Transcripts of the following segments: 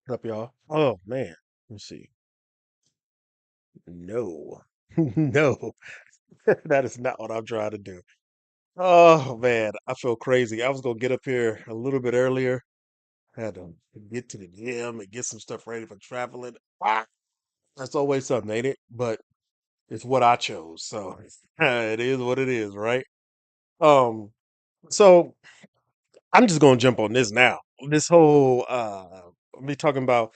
What up, y'all? Oh man, let's see. No, no, that is not what I'm trying to do. Oh man, I feel crazy. I was gonna get up here a little bit earlier. Had to get to the gym and get some stuff ready for traveling. That's always something, ain't it? But it's what I chose, so it is what it is, right? Um, so I'm just gonna jump on this now. This whole me talking about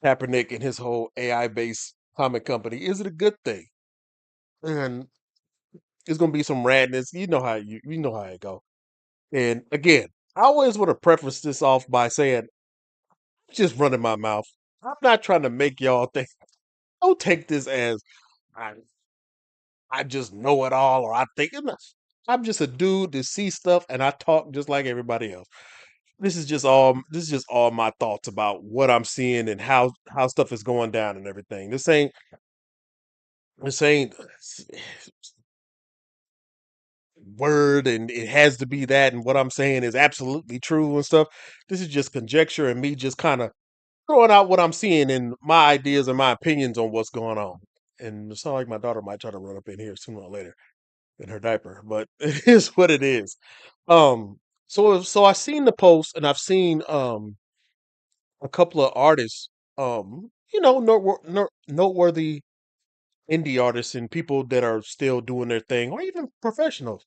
Kaepernick and his whole AI based comic company. Is it a good thing? And it's gonna be some radness. You know how it go. And again, I always want to preface this off by saying, I'm just running my mouth. I'm not trying to make y'all think. Don't take this as I, I just know it all or I think it. I'm just a dude that sees stuff and I talk just like everybody else. This is just all my thoughts about what I'm seeing and how stuff is going down and everything. This ain't word and it has to be that and what I'm saying is absolutely true and stuff. This is just conjecture and me just kind of throwing out what I'm seeing and my ideas and my opinions on what's going on. And it's not like my daughter might try to run up in here sooner or later in her diaper, but it is what it is. So I've seen the post and I've seen a couple of artists, noteworthy indie artists and people that are still doing their thing, or even professionals,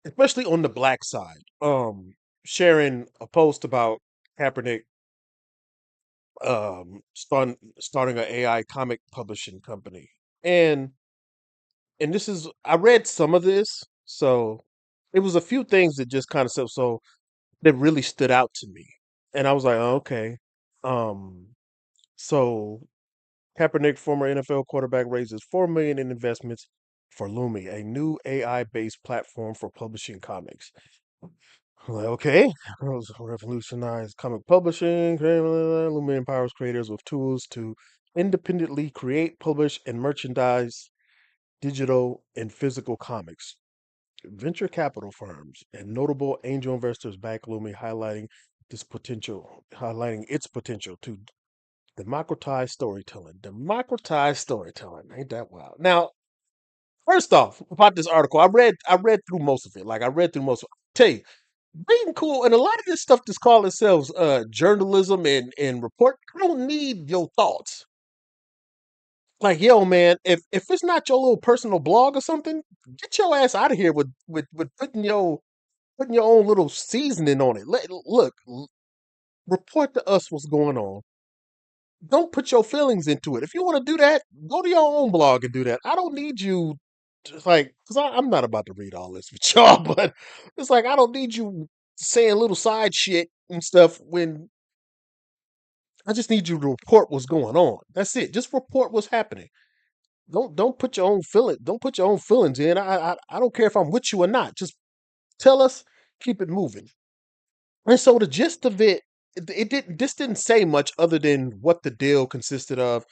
especially on the black side, sharing a post about Kaepernick starting an AI comic publishing company. And this is I read some of this, so it was a few things that just kind of that really stood out to me. And I was like, oh, okay. Um so Kaepernick, former NFL quarterback, raises 4 million in investments for Lumi, a new AI-based platform for publishing comics. I'm like, okay, revolutionize comic publishing. Lumi empowers creators with tools to independently create, publish, and merchandise digital and physical comics. Venture capital firms and notable angel investors back Lumi, highlighting its potential to democratize storytelling. Democratize storytelling. Ain't that wild? Now, first off, about this article, I read through most of it. Like I read through most of it. Tell you, reading cool and a lot of this stuff just call itself journalism and report. I don't need your thoughts. Like, yo, man, if it's not your little personal blog or something, get your ass out of here with putting your own little seasoning on it. Report to us what's going on. Don't put your feelings into it. If you want to do that, go to your own blog and do that. I don't need you just like because I'm not about to read all this with y'all, but it's like I don't need you saying little side shit and stuff when I just need you to report what's going on. That's it. Just report what's happening. Don't put your own feeling. Don't put your own feelings in. I don't care if I'm with you or not. Just tell us. Keep it moving. And so the gist of it didn't. This didn't say much other than what the deal consisted of.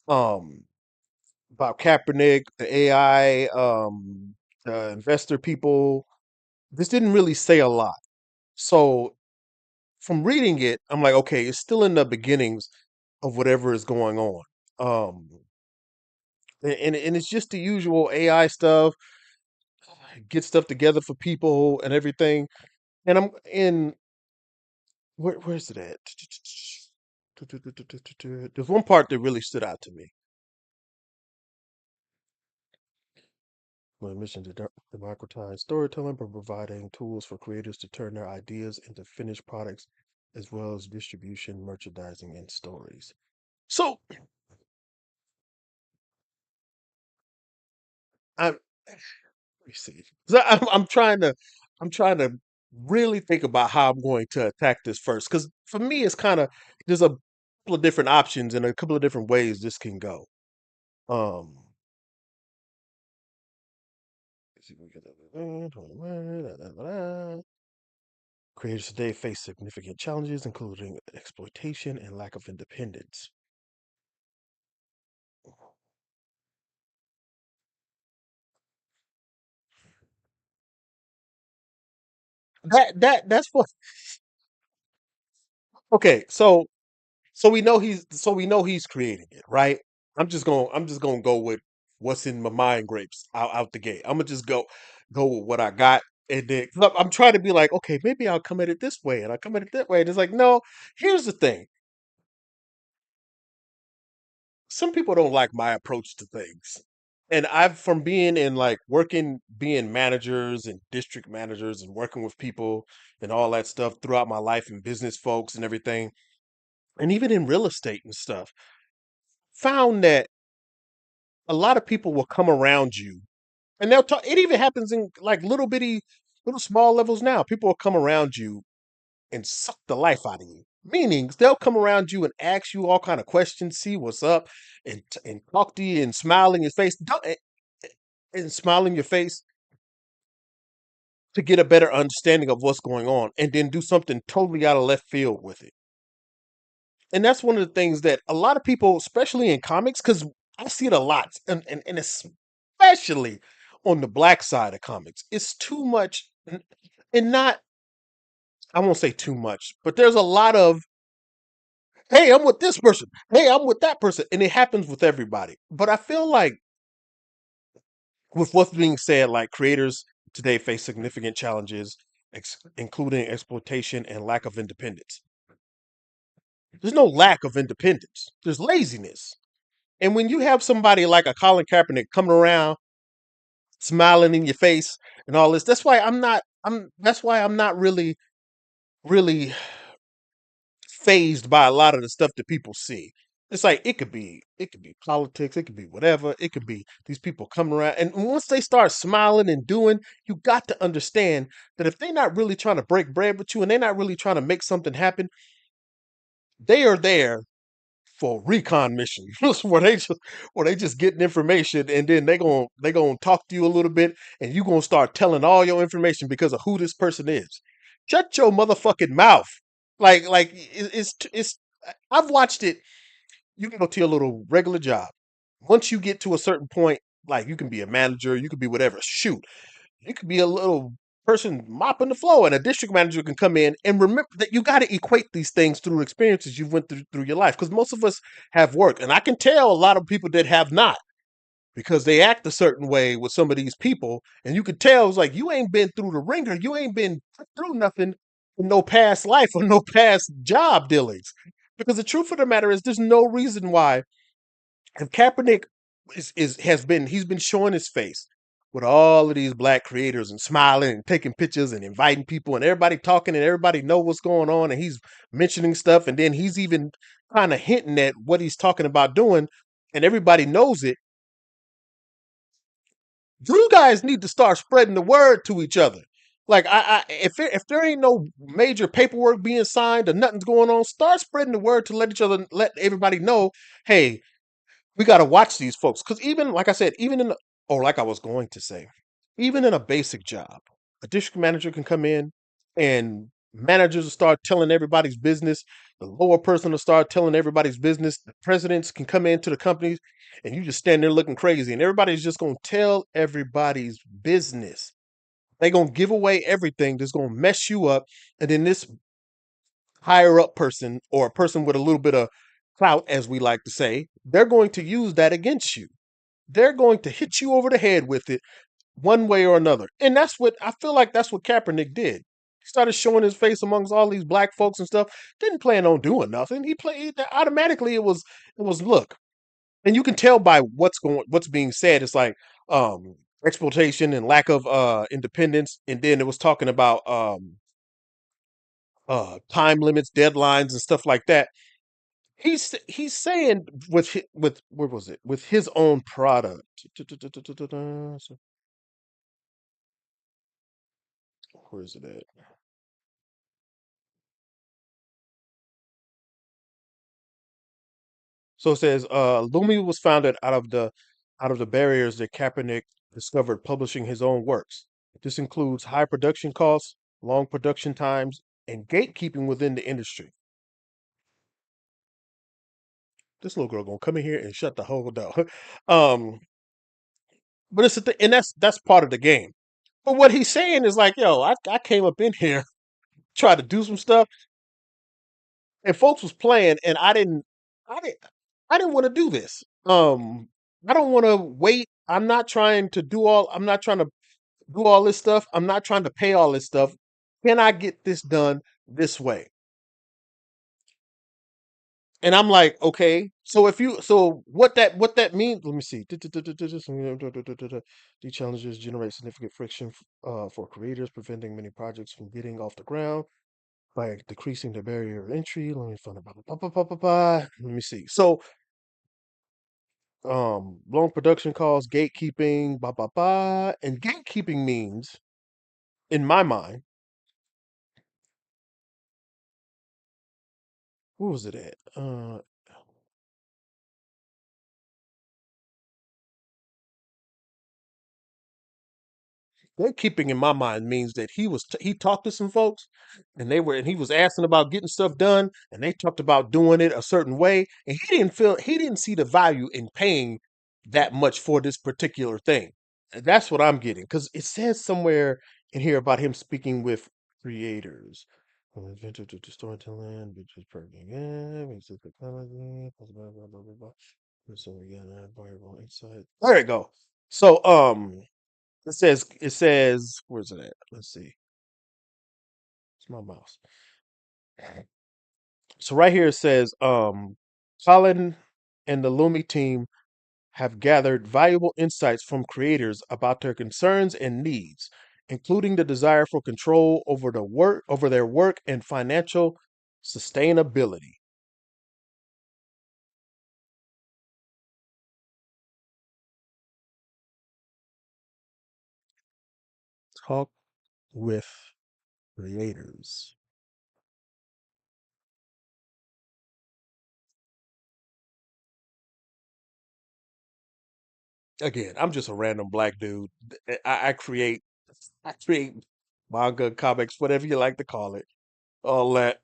Um, about Kaepernick, the AI, the investor people. This didn't really say a lot. So from reading it, I'm like, okay, it's still in the beginnings of whatever is going on. Um, and it's just the usual AI stuff, get stuff together for people and everything. And I'm in where's it at? There's one part that really stood out to me. My mission to democratize storytelling by providing tools for creators to turn their ideas into finished products, as well as distribution, merchandising, and stories. So I'm let me see. So I'm trying to really think about how I'm going to attack this first. Because for me, it's kind of there's a couple of different options and a couple of different ways this can go. Um, let's see if we get that. Creators today face significant challenges, including exploitation and lack of independence. That's what. Okay, so so we know he's creating it, right? I'm just gonna go with what's in my mind grapes out the gate. I'm gonna just go with what I got. And then 'cause I'm trying to be like, okay, maybe I'll come at it this way and I'll come at it that way. And it's like, no, here's the thing. Some people don't like my approach to things. And I've from being in like working, being managers and district managers and working with people and all that stuff throughout my life and business folks and everything, and even in real estate and stuff, found that a lot of people will come around you and they'll talk. It even happens in like little bitty, little small levels now. People will come around you and suck the life out of you. Meaning they'll come around you and ask you all kind of questions, see what's up, and talk to you and smile in your face. And smile in your face to get a better understanding of what's going on, and then do something totally out of left field with it. And that's one of the things that a lot of people, especially in comics, because I see it a lot, and especially on the black side of comics, it's too much, and not, I won't say too much, but there's a lot of, hey, I'm with this person, hey, I'm with that person, and it happens with everybody. But I feel like with what's being said, like creators today face significant challenges, including exploitation and lack of independence. There's no lack of independence. There's laziness. And when you have somebody like a Colin Kaepernick coming around, smiling in your face and all this, that's why I'm not really phased by a lot of the stuff that people see. It's like it could be politics, it could be whatever, it could be these people coming around. And once they start smiling and doing, you got to understand that if they're not really trying to break bread with you and they're not really trying to make something happen, they are there for recon mission where they just getting information, and then they gonna talk to you a little bit, and you gonna start telling all your information because of who this person is. Shut your motherfucking mouth. It's I've watched it. You can go to your little regular job. Once you get to a certain point, like you can be a manager, you could be whatever. Shoot, you could be a little person mopping the floor, and a district manager can come in. And remember that you got to equate these things through experiences you've went through your life, because most of us have worked, and I can tell a lot of people that have not, because they act a certain way with some of these people, and you can tell it's like you ain't been through the ringer, you ain't been through nothing in no past life or no past job dealings. Because the truth of the matter is, there's no reason why, if Kaepernick is has been he's been showing his face with all of these black creators and smiling and taking pictures and inviting people and everybody talking and everybody know what's going on, and he's mentioning stuff, and then he's even kind of hinting at what he's talking about doing, and everybody knows it. You guys need to start spreading the word to each other. Like if there ain't no major paperwork being signed or nothing's going on, start spreading the word to let everybody know, hey, we got to watch these folks, because even like I said, even in or like I was going to say, even in a basic job, a district manager can come in and managers will start telling everybody's business. The lower person will start telling everybody's business. The presidents can come into the companies, and you just stand there looking crazy, and everybody's just gonna tell everybody's business. They're gonna give away everything that's gonna mess you up, and then this higher up person, or a person with a little bit of clout, as we like to say, they're going to use that against you. They're going to hit you over the head with it one way or another. And that's what I feel like that's what Kaepernick did. He started showing his face amongst all these black folks and stuff. Didn't plan on doing nothing. He played automatically. It was look, and you can tell by what's being said. It's like exploitation and lack of independence. And then it was talking about time limits, deadlines, and stuff like that. He's saying with what was it, with his own product. So, where is it at? So it says Lumi was founded out of the barriers that Kaepernick discovered publishing his own works. This includes high production costs, long production times, and gatekeeping within the industry. This little girl gonna come in here and shut the whole door. um, but it's a and that's part of the game. But what he's saying is like, yo, I came up in here, tried to do some stuff, and folks was playing, and I didn't, I didn't want to do this. I don't want to wait. I'm not trying to do all this stuff. I'm not trying to pay all this stuff. Can I get this done this way? And I'm like, okay. So what that means? Let me see. These challenges generate significant friction for creators, preventing many projects from getting off the ground by decreasing the barrier of entry. Let me find out. Let me see. So, long production costs, gatekeeping, and gatekeeping means, in my mind, what was it at? Gatekeeping in my mind means that he talked to some folks, and he was asking about getting stuff done, and they talked about doing it a certain way, and he didn't see the value in paying that much for this particular thing. And that's what I'm getting, because it says somewhere in here about him speaking with creators. From inventor to storytelling, which is perfect. Yeah, makes it technology. Blah, blah, blah, blah, blah. So we got that variable insight. There we go. So it says where's it at? Let's see. It's my mouse. So right here it says Colin and the Lumi team have gathered valuable insights from creators about their concerns and needs, including the desire for control over their work and financial sustainability. Talk with creators. Again, I'm just a random black dude. I create manga, comics, whatever you like to call it, all that.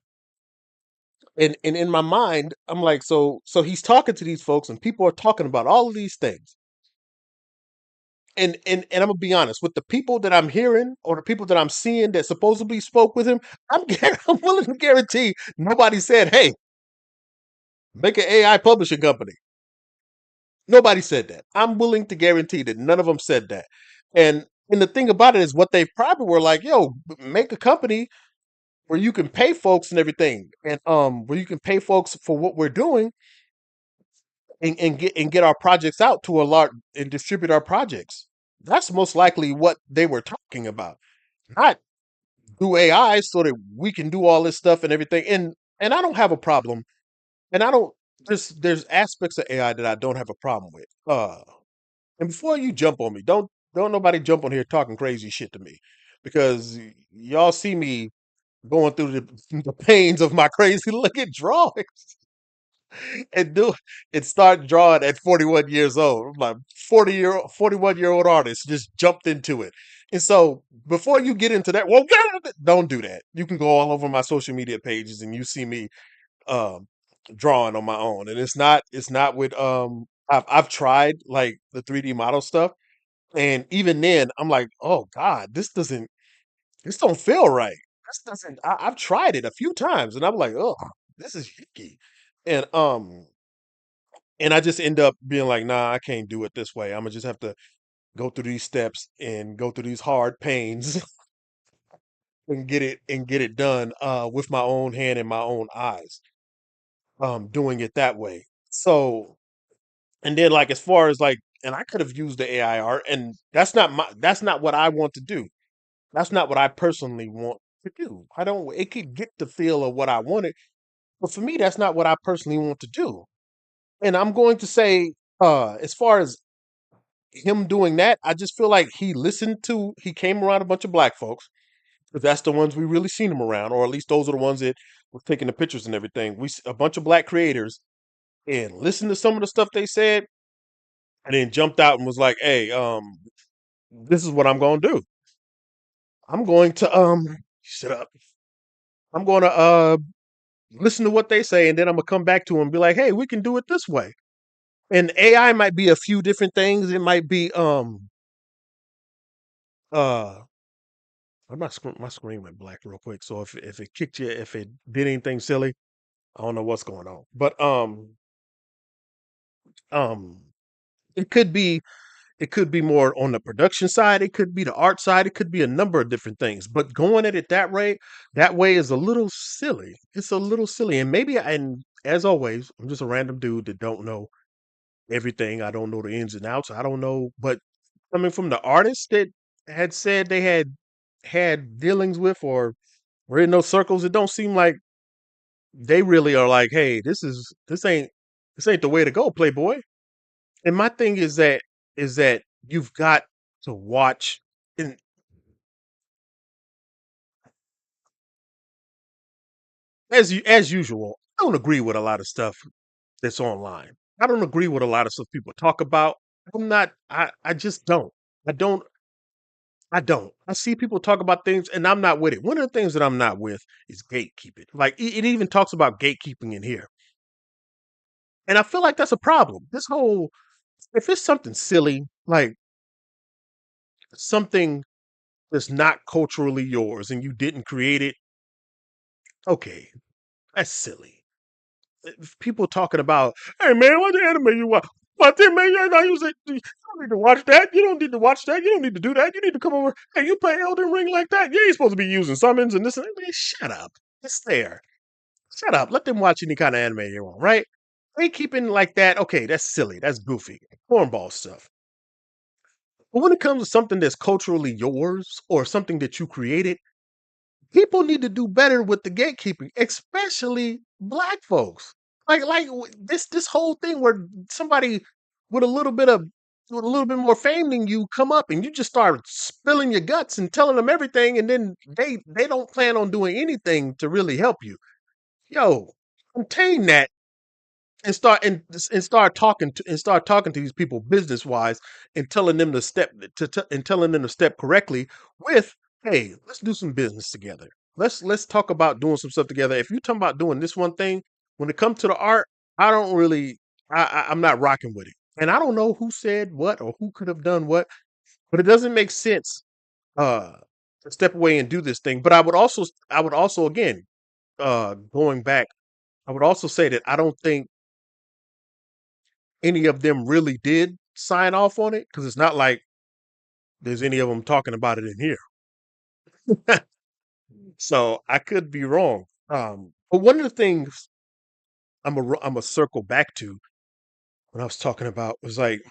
And in my mind, I'm like, so he's talking to these folks, and people are talking about all of these things. And I'm gonna be honest, with the people that I'm hearing or the people that I'm seeing that supposedly spoke with him, I'm willing to guarantee nobody said, "Hey, make an AI publishing company." Nobody said that. I'm willing to guarantee that none of them said that. And the thing about it is, what they probably were like, "Yo, make a company where you can pay folks and everything, and where you can pay folks for what we're doing, and get our projects out to a large and distribute our projects." That's most likely what they were talking about. Not do AI so that we can do all this stuff and everything. And I don't have a problem. And I don't there's aspects of AI that I don't have a problem with. And before you jump on me, don't nobody jump on here talking crazy shit to me. Because y'all see me going through the pains of my crazy looking drawing and do and start drawing at 41 years old. My 41-year-old artist just jumped into it. And so before you get into that, well, don't do that. You can go all over my social media pages and you see me um drawing on my own. And it's not with I've tried like the 3D model stuff. And even then I'm like, oh God, this don't feel right. This doesn't I've tried it a few times and I'm like, oh, this is yucky. And I just end up being like, nah, I can't do it this way. I'm gonna just have to go through these steps and go through these hard pains and get it done with my own hand and my own eyes. Doing it that way. So and then like as far as like and I could have used the AI art and that's not what I want to do. That's not what I personally want to do. I don't it could get the feel of what I wanted, but for me that's not what I personally want to do. And I'm going to say as far as him doing that, I just feel like he came around a bunch of black folks. 'Cause that's the ones we really seen him around, or at least those are the ones that were taking the pictures and everything. A bunch of black creators and listened to some of the stuff they said, and then jumped out and was like, "Hey, this is what I'm going to do. I'm going to shut up. I'm going to listen to what they say, and then I'm gonna come back to them and be like, hey, we can do it this way." And AI might be a few different things. It might be uh my screen went black real quick. So if it kicked you, if it did anything silly, I don't know what's going on, but um, it could be it could be more on the production side. It could be the art side. It could be a number of different things. But going at it that way is a little silly. It's a little silly, and maybe and as always, I'm just a random dude that don't know everything. I don't know the ins and outs. I don't know, but coming from the artists that had said they had dealings with or were in those circles, it don't seem like they really are like, hey, this ain't the way to go, Playboy. And my thing is that you've got to watch and as usual, I don't agree with a lot of stuff that's online. I don't agree with a lot of stuff people talk about. I just don't. I don't I don't. I see people talk about things and I'm not with it. One of the things that I'm not with is gatekeeping. Like it even talks about gatekeeping in here. And I feel like that's a problem. This whole if it's something silly, like something that's not culturally yours and you didn't create it, okay, that's silly. If people talking about, hey man, what the anime you watch? What the man? You don't need to watch that. You don't need to watch that. You don't need to do that. You need to come over. Hey, you play Elden Ring like that? You ain't supposed to be using summons and this and that. Man, shut up. It's there. Shut up. Let them watch any kind of anime they want, right? They keeping like that. Okay, that's silly. That's goofy. Cornball stuff. But when it comes to something that's culturally yours or something that you created, people need to do better with the gatekeeping, especially black folks. This whole thing where somebody with a little bit of with a little bit more fame than you come up and you just start spilling your guts and telling them everything, and then they don't plan on doing anything to really help you. Yo, contain that and start talking to these people business wise and telling them to and telling them to step correctly with, hey, let's do some business together. Let's talk about doing some stuff together. If you're talking about doing this one thing, when it comes to the art, I don't really I'm not rocking with it. And I don't know who said what or who could have done what, but it doesn't make sense uh to step away and do this thing. But I would also again going back, I would also say that I don't think any of them really did sign off on it because it's not like there's any of them talking about it in here. So I could be wrong. But one of the things I'm a circle back to when I was talking about was like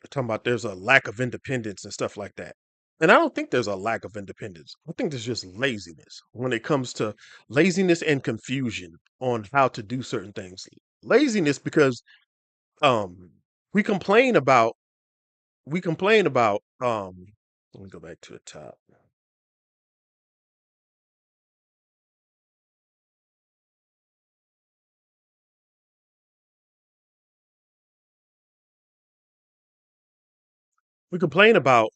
talking about there's a lack of independence and stuff like that. And I don't think there's a lack of independence. I think there's just laziness when it comes to laziness and confusion on how to do certain things. Laziness because um we complain about we complain about let me go back to the top. We complain about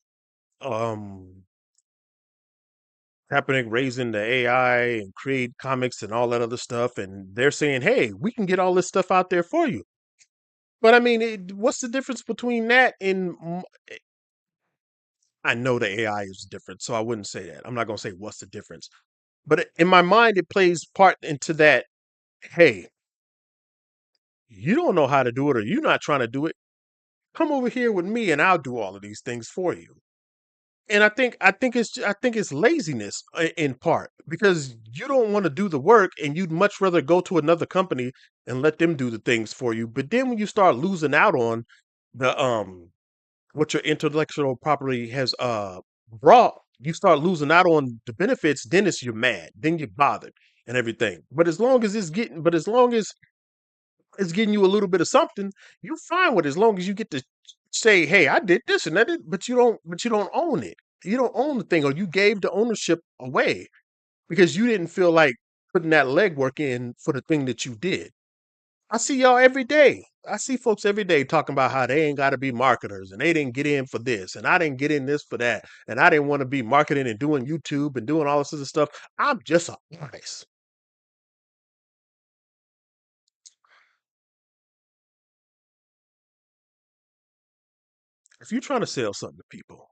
um Kaepernick raising the AI and create comics and all that other stuff, and they're saying, "Hey, we can get all this stuff out there for you." But I mean, what's the difference between that and I know the AI is different, so I wouldn't say that. I'm not gonna say what's the difference, but in my mind, it plays part into that. Hey, you don't know how to do it, or you're not trying to do it. Come over here with me, and I'll do all of these things for you. And I think it's laziness in part because you don't want to do the work and you'd much rather go to another company and let them do the things for you. But then when you start losing out on the what your intellectual property has brought, you start losing out on the benefits, then you're mad, then you're bothered and everything. But as long as it's getting you a little bit of something, you're fine with it as long as you get to say, "Hey, I did this and that," but you don't own it. You don't own the thing, or you gave the ownership away because you didn't feel like putting that legwork in for the thing that you did. I see y'all every day. I see folks every day talking about how they ain't got to be marketers and they didn't get in for this and I didn't get in this for that and I didn't want to be marketing and doing YouTube and doing all this other stuff. I'm just an artist. If you're trying to sell something to people,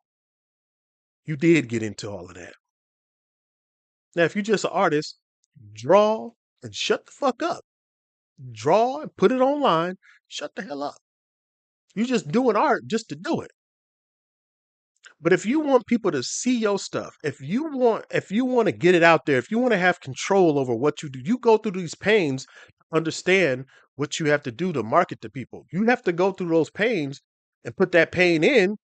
you did get into all of that. Now, if you're just an artist, draw and shut the fuck up. draw and put it online, shut the hell up. You just doing art just to do it. But if you want people to see your stuff, if you want to get it out there, if you want to have control over what you do, you go through these pains to understand what you have to do to market to people. You have to go through those pains and put that pain in,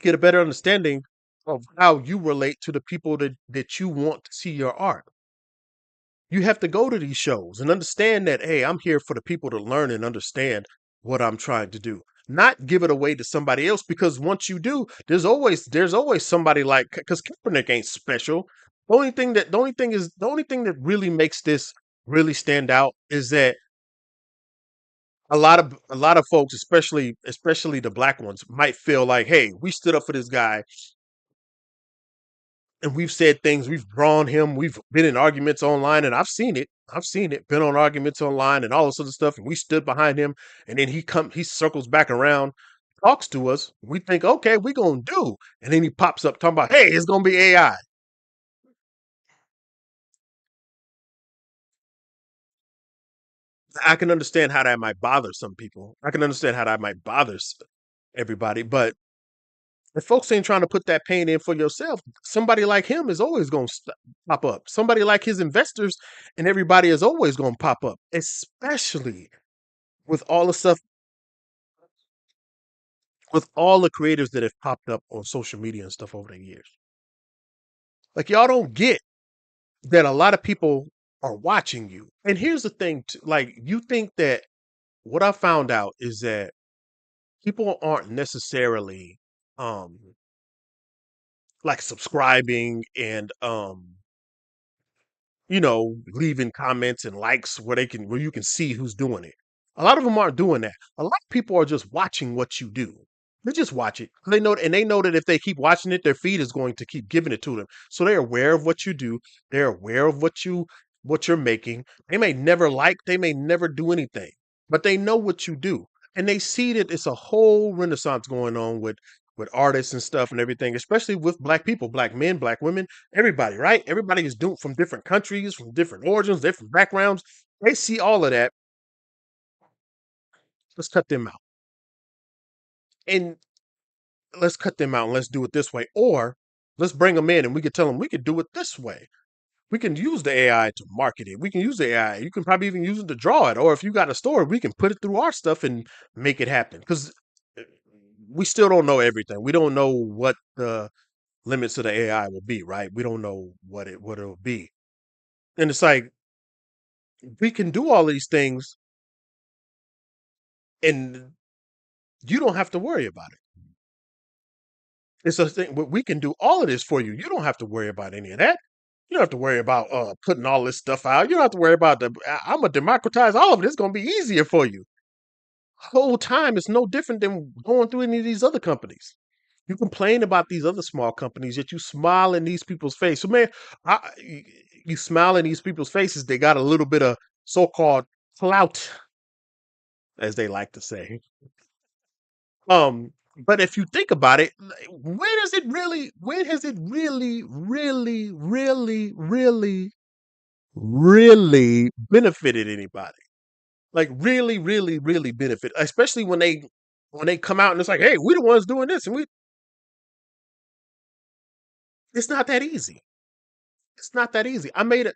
get a better understanding of how you relate to the people that you want to see your art. You have to go to these shows and understand that, hey, I'm here for the people to learn and understand what I'm trying to do. Not give it away to somebody else, because once you do, there's always somebody like, because Kaepernick ain't special. The only thing that really makes this really stand out is that a lot of folks, especially the black ones, might feel like, hey, we stood up for this guy and we've said things, we've drawn him, we've been in arguments online, and I've seen it, been on arguments online and all this other stuff, and we stood behind him, and then he circles back around, talks to us, we think, okay, we gonna do, and then he pops up talking about, hey, it's gonna be AI. I can understand how that might bother some people. I can understand how that might bother everybody, but if folks ain't trying to put that pain in for yourself, somebody like him is always going to pop up. Somebody like his investors and everybody is always going to pop up, especially with all the stuff, with all the creators that have popped up on social media and stuff over the years. Like, y'all don't get that a lot of people are watching you. And here's the thing, like, you think that what I found out is that people aren't necessarily um like subscribing and leaving comments and likes where you can see who's doing it. A lot of them aren't doing that. A lot of people are just watching what you do. They just watch it. They know that if they keep watching it, their feed is going to keep giving it to them. So they're aware of what you do. They're aware of what you're making. They may never like, they may never do anything, but they know what you do. And they see that it's a whole renaissance going on with artists and stuff and everything, especially with black people, black men, black women, everybody, right? Everybody is doing from different countries, from different origins, different backgrounds. They see all of that. Let's cut them out. And let's cut them out and let's do it this way. Or let's bring them in and we could tell them we could do it this way. We can use the AI to market it. We can use the AI. You can probably even use it to draw it. Or if you got a story, we can put it through our stuff and make it happen. Because we still don't know everything. We don't know what the limits of the AI will be, right? We don't know what it'll be. And it's like we can do all these things and you don't have to worry about it. It's a thing. We can do all of this for you. You don't have to worry about any of that. You don't have to worry about putting all this stuff out. You don't have to worry about I'm gonna democratize all of it. It's gonna be easier for you. Whole time it's no different than going through any of these other companies. You complain about these other small companies, yet you smile in these people's face. So man, you smile in these people's faces. They got a little bit of so-called clout, as they like to say. Um, but if you think about it, when has it really, really, really, really, really benefited anybody? Like really, really, really benefit, especially when they come out and it's like, hey, we're the ones doing this, and it's not that easy. It's not that easy. I made it,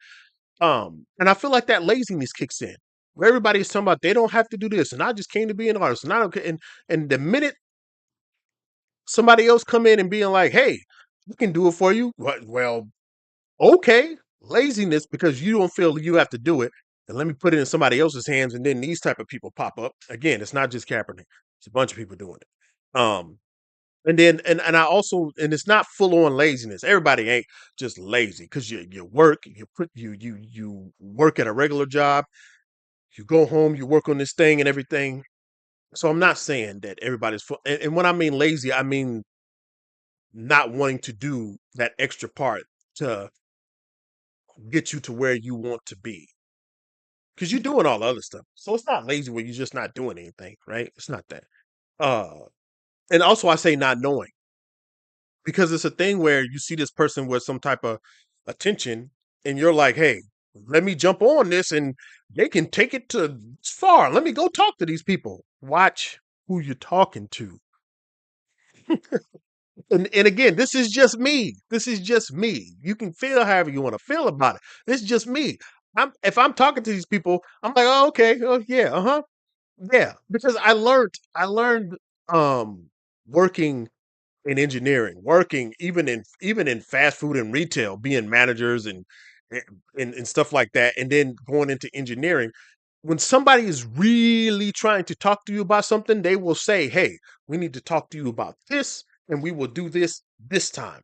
and I feel like that laziness kicks in. Where everybody is talking about they don't have to do this, and I just came to be an artist, and I don't care. And the minute somebody else come in and being like, hey, we can do it for you. Well, okay, laziness because you don't feel you have to do it. And let me put it in somebody else's hands. And then these type of people pop up. Again, it's not just Kaepernick. It's a bunch of people doing it. And then and I also and it's not full on laziness. Everybody ain't just lazy because you work, you work at a regular job, you go home, you work on this thing and everything. So I'm not saying that everybody's full. And when I mean lazy, I mean not wanting to do that extra part to get you to where you want to be. Because you're doing all the other stuff. So it's not lazy where you're just not doing anything, right? It's not that. Uh and also I say not knowing because it's a thing where you see this person with some type of attention and you're like, hey, Let me jump on this and they can take it to far. Let me go talk to these people. Watch who you're talking to. And again, this is just me. This is just me. You can feel however you want to feel about it. This is just me. If I'm talking to these people, I'm like, oh, okay, oh yeah, uh-huh. Yeah. Because I learned working in engineering, working even in fast food and retail, being managers and stuff like that, and then going into engineering. When somebody is really trying to talk to you about something, they will say, "Hey, we need to talk to you about this, and we will do this time.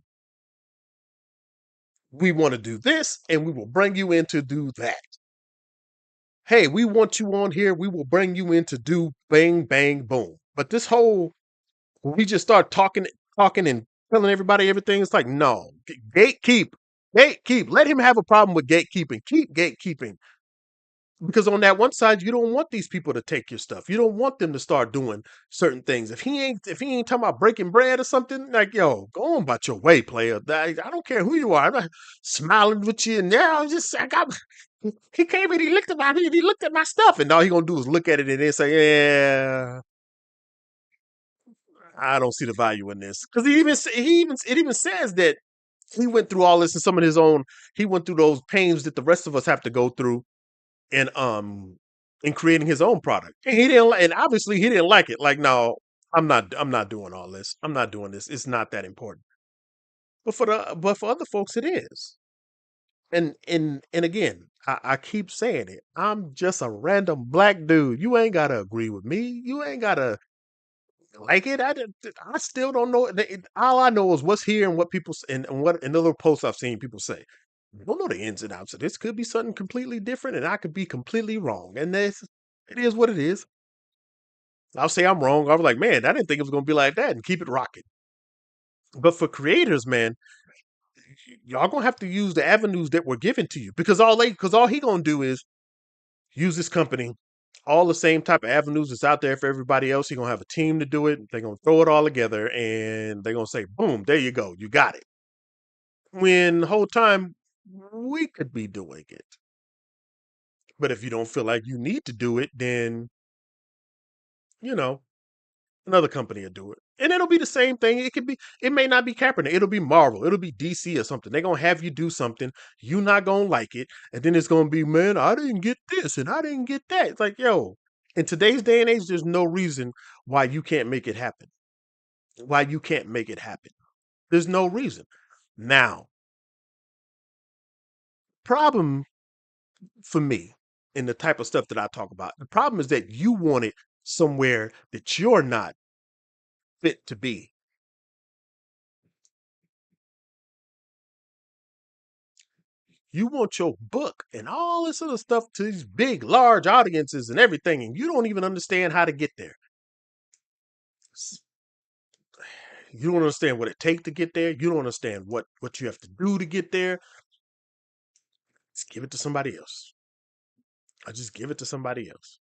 We want to do this, and we will bring you in to do that. Hey, we want you on here. We will bring you in to do bang, bang, boom." But this whole we just start talking and telling everybody everything. It's like, no, gatekeep. Let him have a problem with gatekeeping. Keep gatekeeping because on that one side, you don't want these people to take your stuff. You don't want them to start doing certain things. If he ain't talking about breaking bread or something, like yo, go on about your way, player. I don't care who you are. I'm not smiling with you now. I got. He came in. He looked at my. He looked at my stuff, and all he gonna do is look at it and then say, "Yeah, I don't see the value in this." Because it even says that he went through all this and some of his own. He went through those pains that the rest of us have to go through in creating his own product. And he didn't, and obviously he didn't like it. Like, no, I'm not doing all this. I'm not doing this. It's not that important. But for other folks, it is. And again, I keep saying it. I'm just a random black dude. You ain't gotta agree with me. You ain't gotta like it. I still don't know. All I know is what's here and what and what in the little posts I've seen people say. I don't know the ins and outs of this. Could be something completely different, and I could be completely wrong. And it is what it is. I'll say I'm wrong. I was like, man, I didn't think it was gonna be like that, and keep it rocking. But for creators, man, y'all gonna have to use the avenues that were given to you because all he gonna do is use this company, all the same type of avenues that's out there for everybody else. He gonna have a team to do it. They're gonna throw it all together, and they're gonna say, boom, there you go, you got it. When the whole time we could be doing it. But if you don't feel like you need to do it, then you know another company will do it, and it'll be the same thing. It may not be Kaepernick. It'll be Marvel. It'll be DC or something. They're gonna have you do something. You not gonna like it, and then it's gonna be, man, I didn't get this and I didn't get that. It's like, yo, in today's day and age, there's no reason why you can't make it happen. Why you can't make it happen? There's no reason. Now, problem for me in the type of stuff that I talk about. The problem is that you want it somewhere that you're not fit to be. You want your book and all this other stuff to these big, large audiences and everything, and you don't even understand how to get there. You don't understand what it takes to get there. You don't understand what you have to do to get there. Just give it to somebody else. I just give it to somebody else.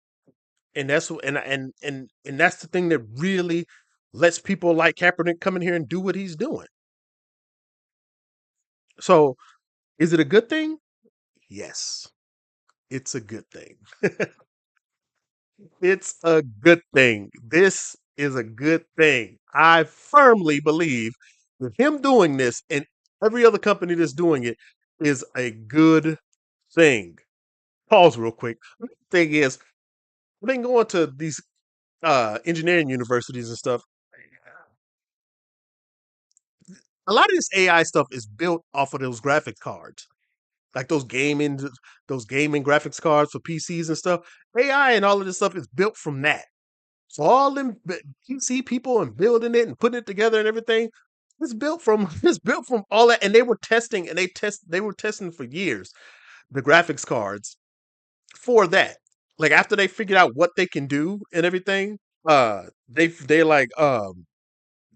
And and that's the thing that really lets people like Kaepernick come in here and do what he's doing. So, is it a good thing? Yes, it's a good thing. It's a good thing. This is a good thing. I firmly believe that him doing this and every other company that's doing it is a good thing. Pause real quick. Thing is, I've been going to these engineering universities and stuff. A lot of this AI stuff is built off of those graphic cards, like those gaming graphics cards for PCs and stuff. AI and all of this stuff is built from that. So all them PC people and building it and putting it together and everything, it's built from it's built from all that. And they were testing and they were testing for years the graphics cards for that. Like after they figured out what they can do and everything, they like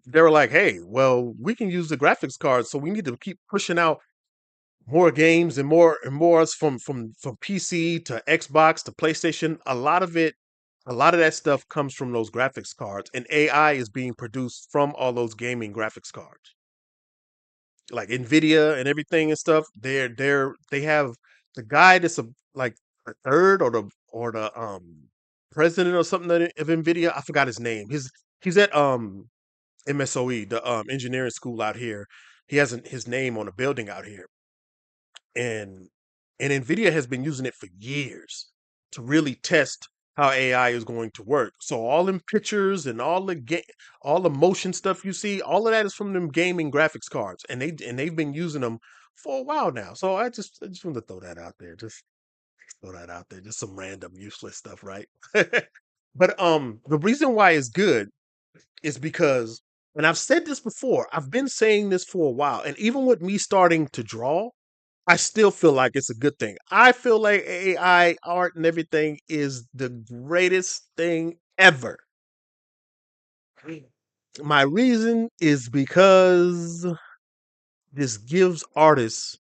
they were like, hey, well, we can use the graphics cards, so we need to keep pushing out more games and more from PC to Xbox to PlayStation. A lot of that stuff comes from those graphics cards, and AI is being produced from all those gaming graphics cards, like Nvidia and everything and stuff. They have the guy that's like the third or the president or something of Nvidia. I forgot his name. He's at MSOE, the engineering school out here. He has his name on a building out here, and Nvidia has been using it for years to really test how AI is going to work. So all them pictures and all the motion stuff you see, all of that is from them gaming graphics cards, and they've been using them for a while now. So I just wanted to throw that out there. Just throw that out there. Just some random useless stuff, right? But the reason why it's good is because, and I've said this before, I've been saying this for a while, and even with me starting to draw, I still feel like it's a good thing. I feel like AI art and everything is the greatest thing ever. My reason is because this gives artists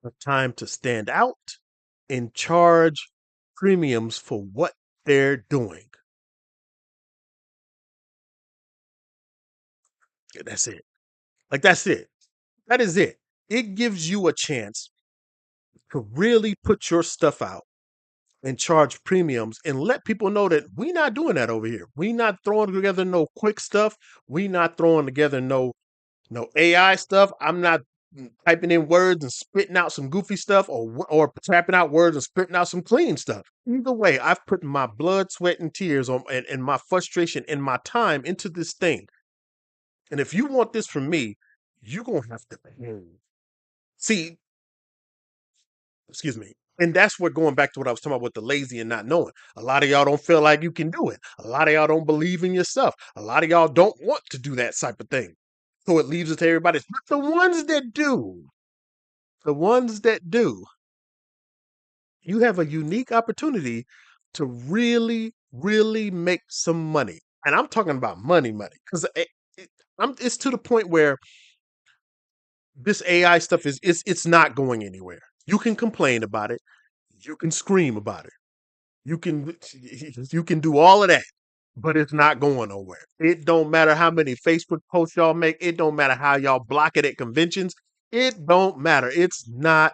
a time to stand out and charge premiums for what they're doing. That's it. Like, that's it. That is it. It gives you a chance to really put your stuff out and charge premiums and let people know that we not doing that over here. We not throwing together no quick stuff. We not throwing together no AI stuff. I'm not typing in words and spitting out some goofy stuff or tapping out words and spitting out some clean stuff. Either way, I've put my blood, sweat, and tears and my frustration and my time into this thing. And if you want this from me, you're gonna have to pay. See, excuse me. And that's what going back to what I was talking about with the lazy and not knowing. A lot of y'all don't feel like you can do it. A lot of y'all don't believe in yourself. A lot of y'all don't want to do that type of thing. So it leaves it to everybody. But the ones that do, you have a unique opportunity to really, really make some money. And I'm talking about money, because it's to the point where this AI stuff it's not going anywhere. You can complain about it. You can scream about it. You can you can do all of that, but it's not going nowhere. It don't matter how many Facebook posts y'all make. It don't matter how y'all block it at conventions. It don't matter. It's not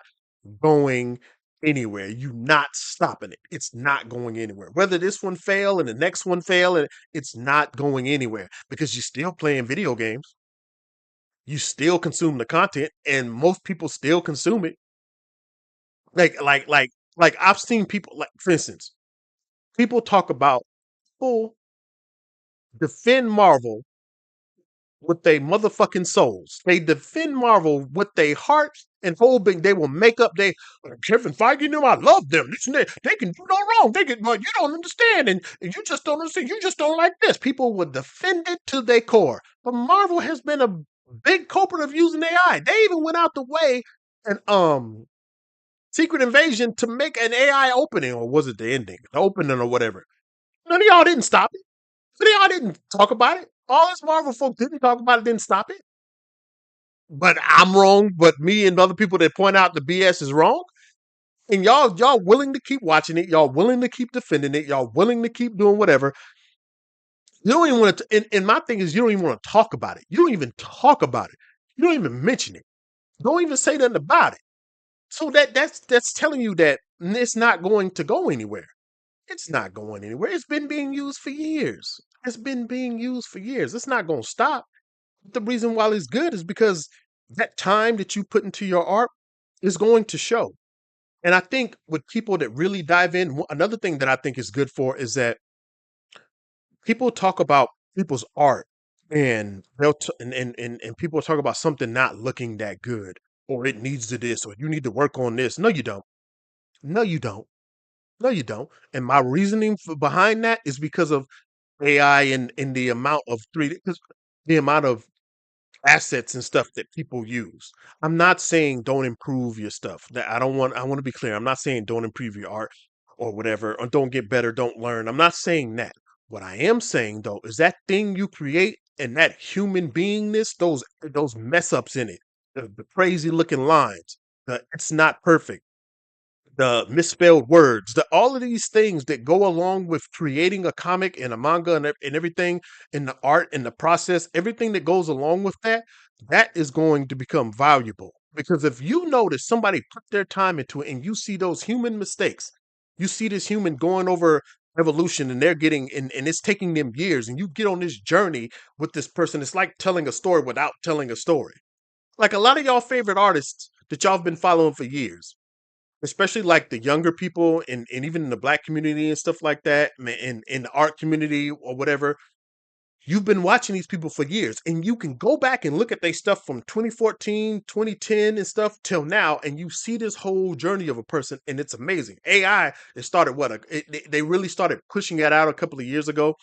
going anywhere. You not stopping it. It's not going anywhere. Whether this one fail and the next one fail, and it's not going anywhere because you're still playing video games. You still consume the content, and most people still consume it. Like I've seen people, like, for instance, people talk about people defend Marvel with their motherfucking souls. They defend Marvel with their hearts and whole being. They will make up Kevin Feige knew I love them. Listen, they can do no wrong. They can, well, you don't understand, and you just don't understand. You just don't like this. People will defend it to their core. But Marvel has been a big culprit of using AI. They even went out the way and Secret Invasion to make an AI opening, or was it the ending, the opening, or whatever. None of y'all didn't stop it. None of y'all didn't talk about it. All us Marvel folks didn't talk about it, didn't stop it. But I'm wrong. But me and other people that point out the BS is wrong. And y'all willing to keep watching it. Y'all willing to keep defending it. Y'all willing to keep doing whatever. You don't even want to. And my thing is, you don't even want to talk about it. You don't even talk about it. You don't even mention it. Don't even say nothing about it. So that's telling you that it's not going to go anywhere. It's not going anywhere. It's been being used for years. It's been being used for years. It's not going to stop. The reason why it's good is because that time that you put into your art is going to show. And I think with people that really dive in, another thing that I think is good for is that people talk about people's art, and and people talk about something not looking that good, or it needs to this, or you need to work on this. No, you don't. No, you don't. No, you don't. And my reasoning behind that is because of AI and the amount of 3D, because the amount of assets and stuff that people use. I'm not saying don't improve your stuff. That I want to be clear. I'm not saying don't improve your art or whatever, or don't get better, don't learn. I'm not saying that. What I am saying though is that thing you create and that human beingness, those mess ups in it, the crazy looking lines, the it's not perfect, the misspelled words, all of these things that go along with creating a comic and a manga and everything, in the art and the process, everything that goes along with that, that is going to become valuable. Because if you notice somebody put their time into it and you see those human mistakes, you see this human going over evolution and they're getting and it's taking them years, and you get on this journey with this person. It's like telling a story without telling a story. Like a lot of y'all favorite artists that y'all have been following for years, especially like the younger people and even in the black community and stuff like that, in the art community or whatever. You've been watching these people for years, and you can go back and look at their stuff from 2014, 2010, and stuff till now, and you see this whole journey of a person, and it's amazing. AI, it started they really started pushing that out a couple of years ago,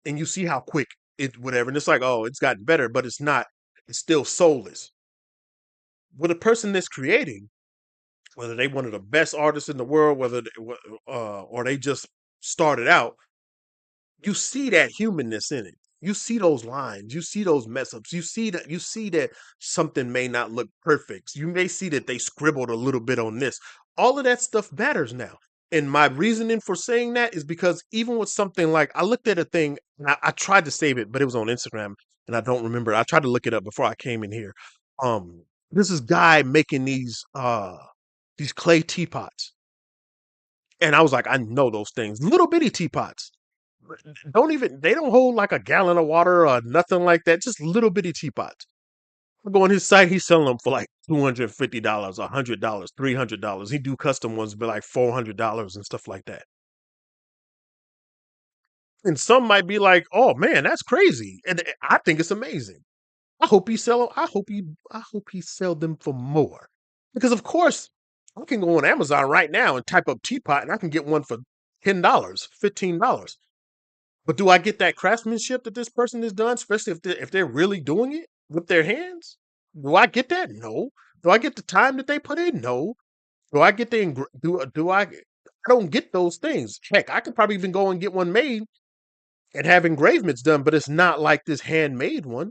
and you see how quick it whatever, and it's like, oh, it's gotten better, but it's not. It's still soulless. With a person that's creating, whether they one of the best artists in the world, or they just started out, you see that humanness in it. You see those lines, you see those mess ups, you see that something may not look perfect. You may see that they scribbled a little bit on this. All of that stuff matters now. And my reasoning for saying that is because even with something like I looked at a thing and I tried to save it, but it was on Instagram and I don't remember. I tried to look it up before I came in here. Um, this is guy making these clay teapots. And I was like, I know those things. Little bitty teapots don't even they don't hold like a gallon of water or nothing like that. Just little bitty teapots. I go on his site, he's selling them for like $250, $100, $300. He do custom ones, but like $400 and stuff like that. And some might be like, "Oh man, that's crazy," and I think it's amazing. I hope he sell. I hope he sell them for more, because of course I can go on Amazon right now and type up teapot, and I can get one for $10, $15. But do I get that craftsmanship that this person has done, especially if they're really doing it with their hands? Do I get that? No. Do I get the time that they put in? No. Do I get the do I don't get those things. Heck, I could probably even go and get one made and have engravements done, but it's not like this handmade one.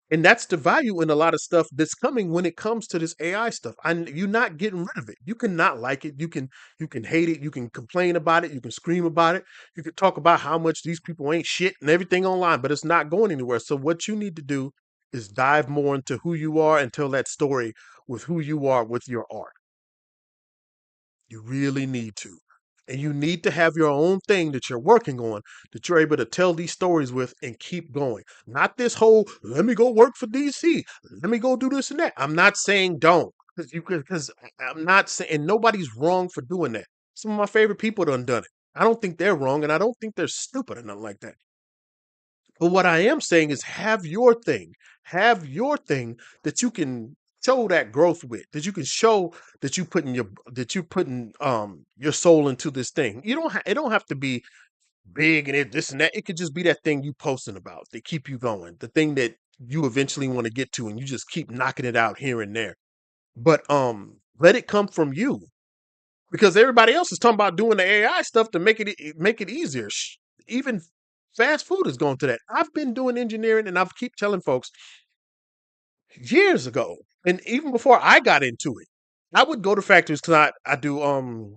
And that's the value in a lot of stuff that's coming when it comes to this AI stuff. And you're not getting rid of it. You can not like it. You can hate it. You can complain about it. You can scream about it. You can talk about how much these people ain't shit and everything online, but it's not going anywhere. So what you need to do is dive more into who you are and tell that story with who you are with your art. You really need to. And you need to have your own thing that you're working on that you're able to tell these stories with and keep going. Not this whole, let me go work for DC. Let me go do this and that. I'm not saying don't. Because I'm not saying, and nobody's wrong for doing that. Some of my favorite people done it. I don't think they're wrong, and I don't think they're stupid or nothing like that. But what I am saying is have your thing. Have your thing that you can show that growth with, that you can show that you putting your soul into this thing. You don't it don't have to be big and this and that. It could just be that thing you posting about that keep you going, the thing that you eventually want to get to, and you just keep knocking it out here and there. But let it come from you, because everybody else is talking about doing the AI stuff to make it easier. Even fast food is going to that. I've been doing engineering, and I've keep telling folks years ago, and even before I got into it, I would go to factories because I do um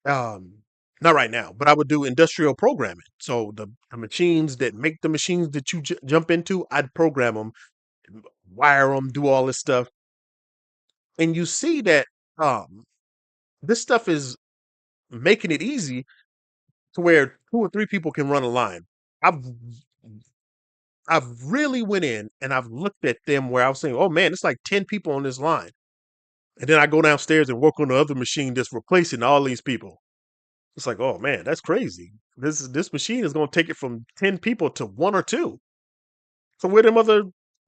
not right now, but I would do industrial programming. So the machines that make the machines that you jump into, I'd program them, wire them, do all this stuff, and you see that this stuff is making it easy to where two or three people can run a line. I've I've really went in and I've looked at them where I was saying, oh man, it's like 10 people on this line. And then I go downstairs and work on the other machine that's replacing all these people. It's like, oh man, that's crazy. This machine is gonna take it from 10 people to one or two. So where them other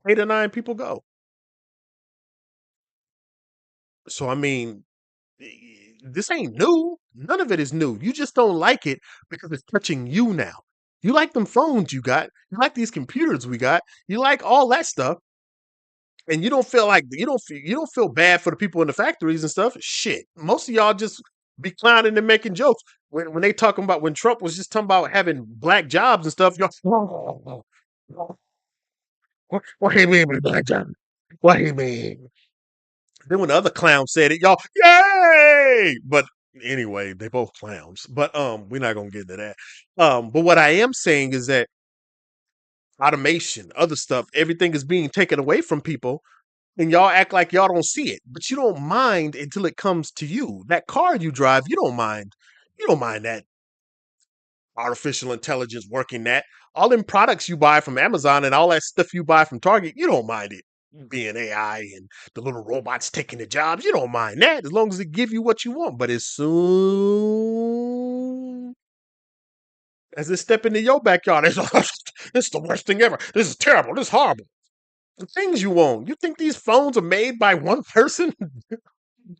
8 or 9 people go? So I mean, this ain't new. None of it is new. You just don't like it because it's touching you now. You like them phones you got. You like these computers we got. You like all that stuff, and you don't feel like you don't feel bad for the people in the factories and stuff. Shit, most of y'all just be clowning and making jokes when they talking about when Trump was just talking about having black jobs and stuff. Y'all, what he mean by black job? What he mean? Then when the other clown said it, y'all, yay! But anyway, they both clowns. But we're not gonna get into that. But what I am saying is that automation, other stuff, everything is being taken away from people. And y'all act like y'all don't see it, but you don't mind until it comes to you. That car you drive, you don't mind. You don't mind that artificial intelligence working that. All them products you buy from Amazon and all that stuff you buy from Target, you don't mind it being AI and the little robots taking the jobs. You don't mind that as long as it give you what you want. But as soon as it step into your backyard, it's, this is the worst thing ever. This is terrible. This is horrible. The things you own. You think these phones are made by one person?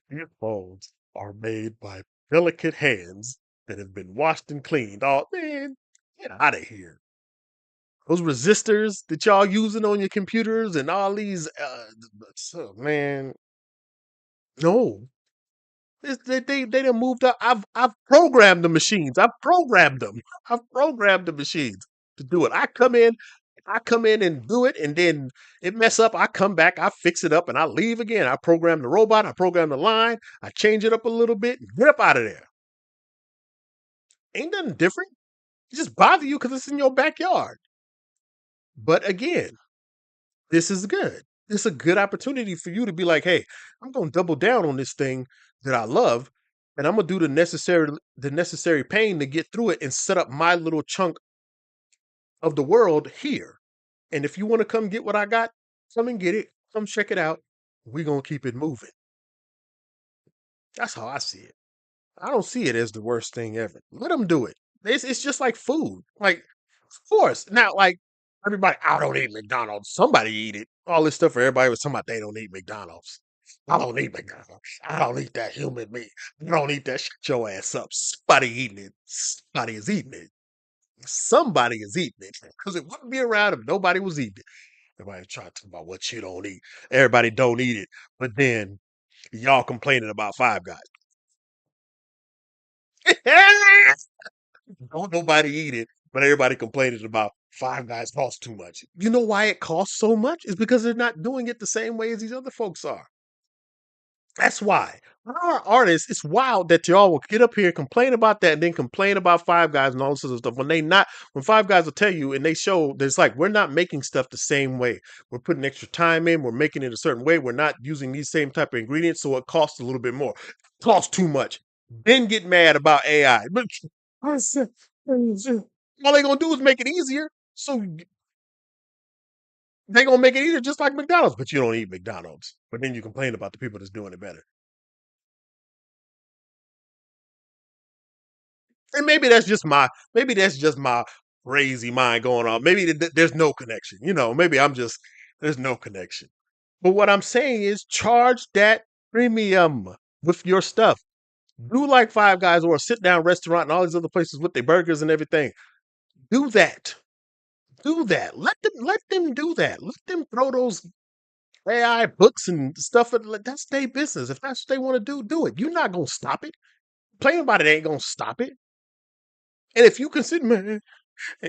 These phones are made by delicate hands that have been washed and cleaned. Oh man, get out of here. Those resistors that y'all using on your computers and all these so, man, no. They done moved up. I've programmed the machines. I've programmed them. I've programmed the machines to do it. I come in and do it, and then it mess up. I come back, I fix it up, and I leave again. I program the robot, I program the line, I change it up a little bit, and get up out of there. Ain't nothing different. It just bother you because it's in your backyard. But again, this is good. It's a good opportunity for you to be like, hey, I'm gonna double down on this thing that I love, and I'm gonna do the necessary pain to get through it and set up my little chunk of the world here. And if you want to come get what I got, come and get it. Come check it out. We're gonna keep it moving. That's how I see it. I don't see it as the worst thing ever. Let them do it. It's just like food. Like, of course. Now, like everybody, I don't eat McDonald's. Somebody eat it. All this stuff for everybody was talking about they don't eat McDonald's. I don't eat McDonald's. I don't eat that human meat. I don't eat that. Shut your ass up. Somebody eating it. Somebody is eating it. Somebody is eating it. Because it wouldn't be around if nobody was eating it. Everybody trying to talk about what you don't eat. Everybody don't eat it. But then y'all complaining about Five Guys. Don't nobody eat it, but everybody complaining about Five Guys costs too much. You know why it costs so much? Is because they're not doing it the same way as these other folks are. That's why. Our artists, it's wild that y'all will get up here, complain about that, and then complain about Five Guys and all this other stuff. When Five Guys will tell you and they show that it's like, we're not making stuff the same way. We're putting extra time in, we're making it a certain way. We're not using these same type of ingredients, so it costs a little bit more. It costs too much. Then get mad about AI. But all they gonna do is make it easier. So they gonna make it easier just like McDonald's, but you don't eat McDonald's. But then you complain about the people that's doing it better. And maybe that's just my crazy mind going on. Maybe there's no connection. Maybe there's no connection. But what I'm saying is charge that premium with your stuff. Do like Five Guys or a sit down restaurant and all these other places with their burgers and everything. Do that. Do that. Let them do that. Let them throw those AI books and stuff. That's their business. If that's what they want to do it. You're not gonna stop it. Playing about it ain't gonna stop it. And if you consider, man,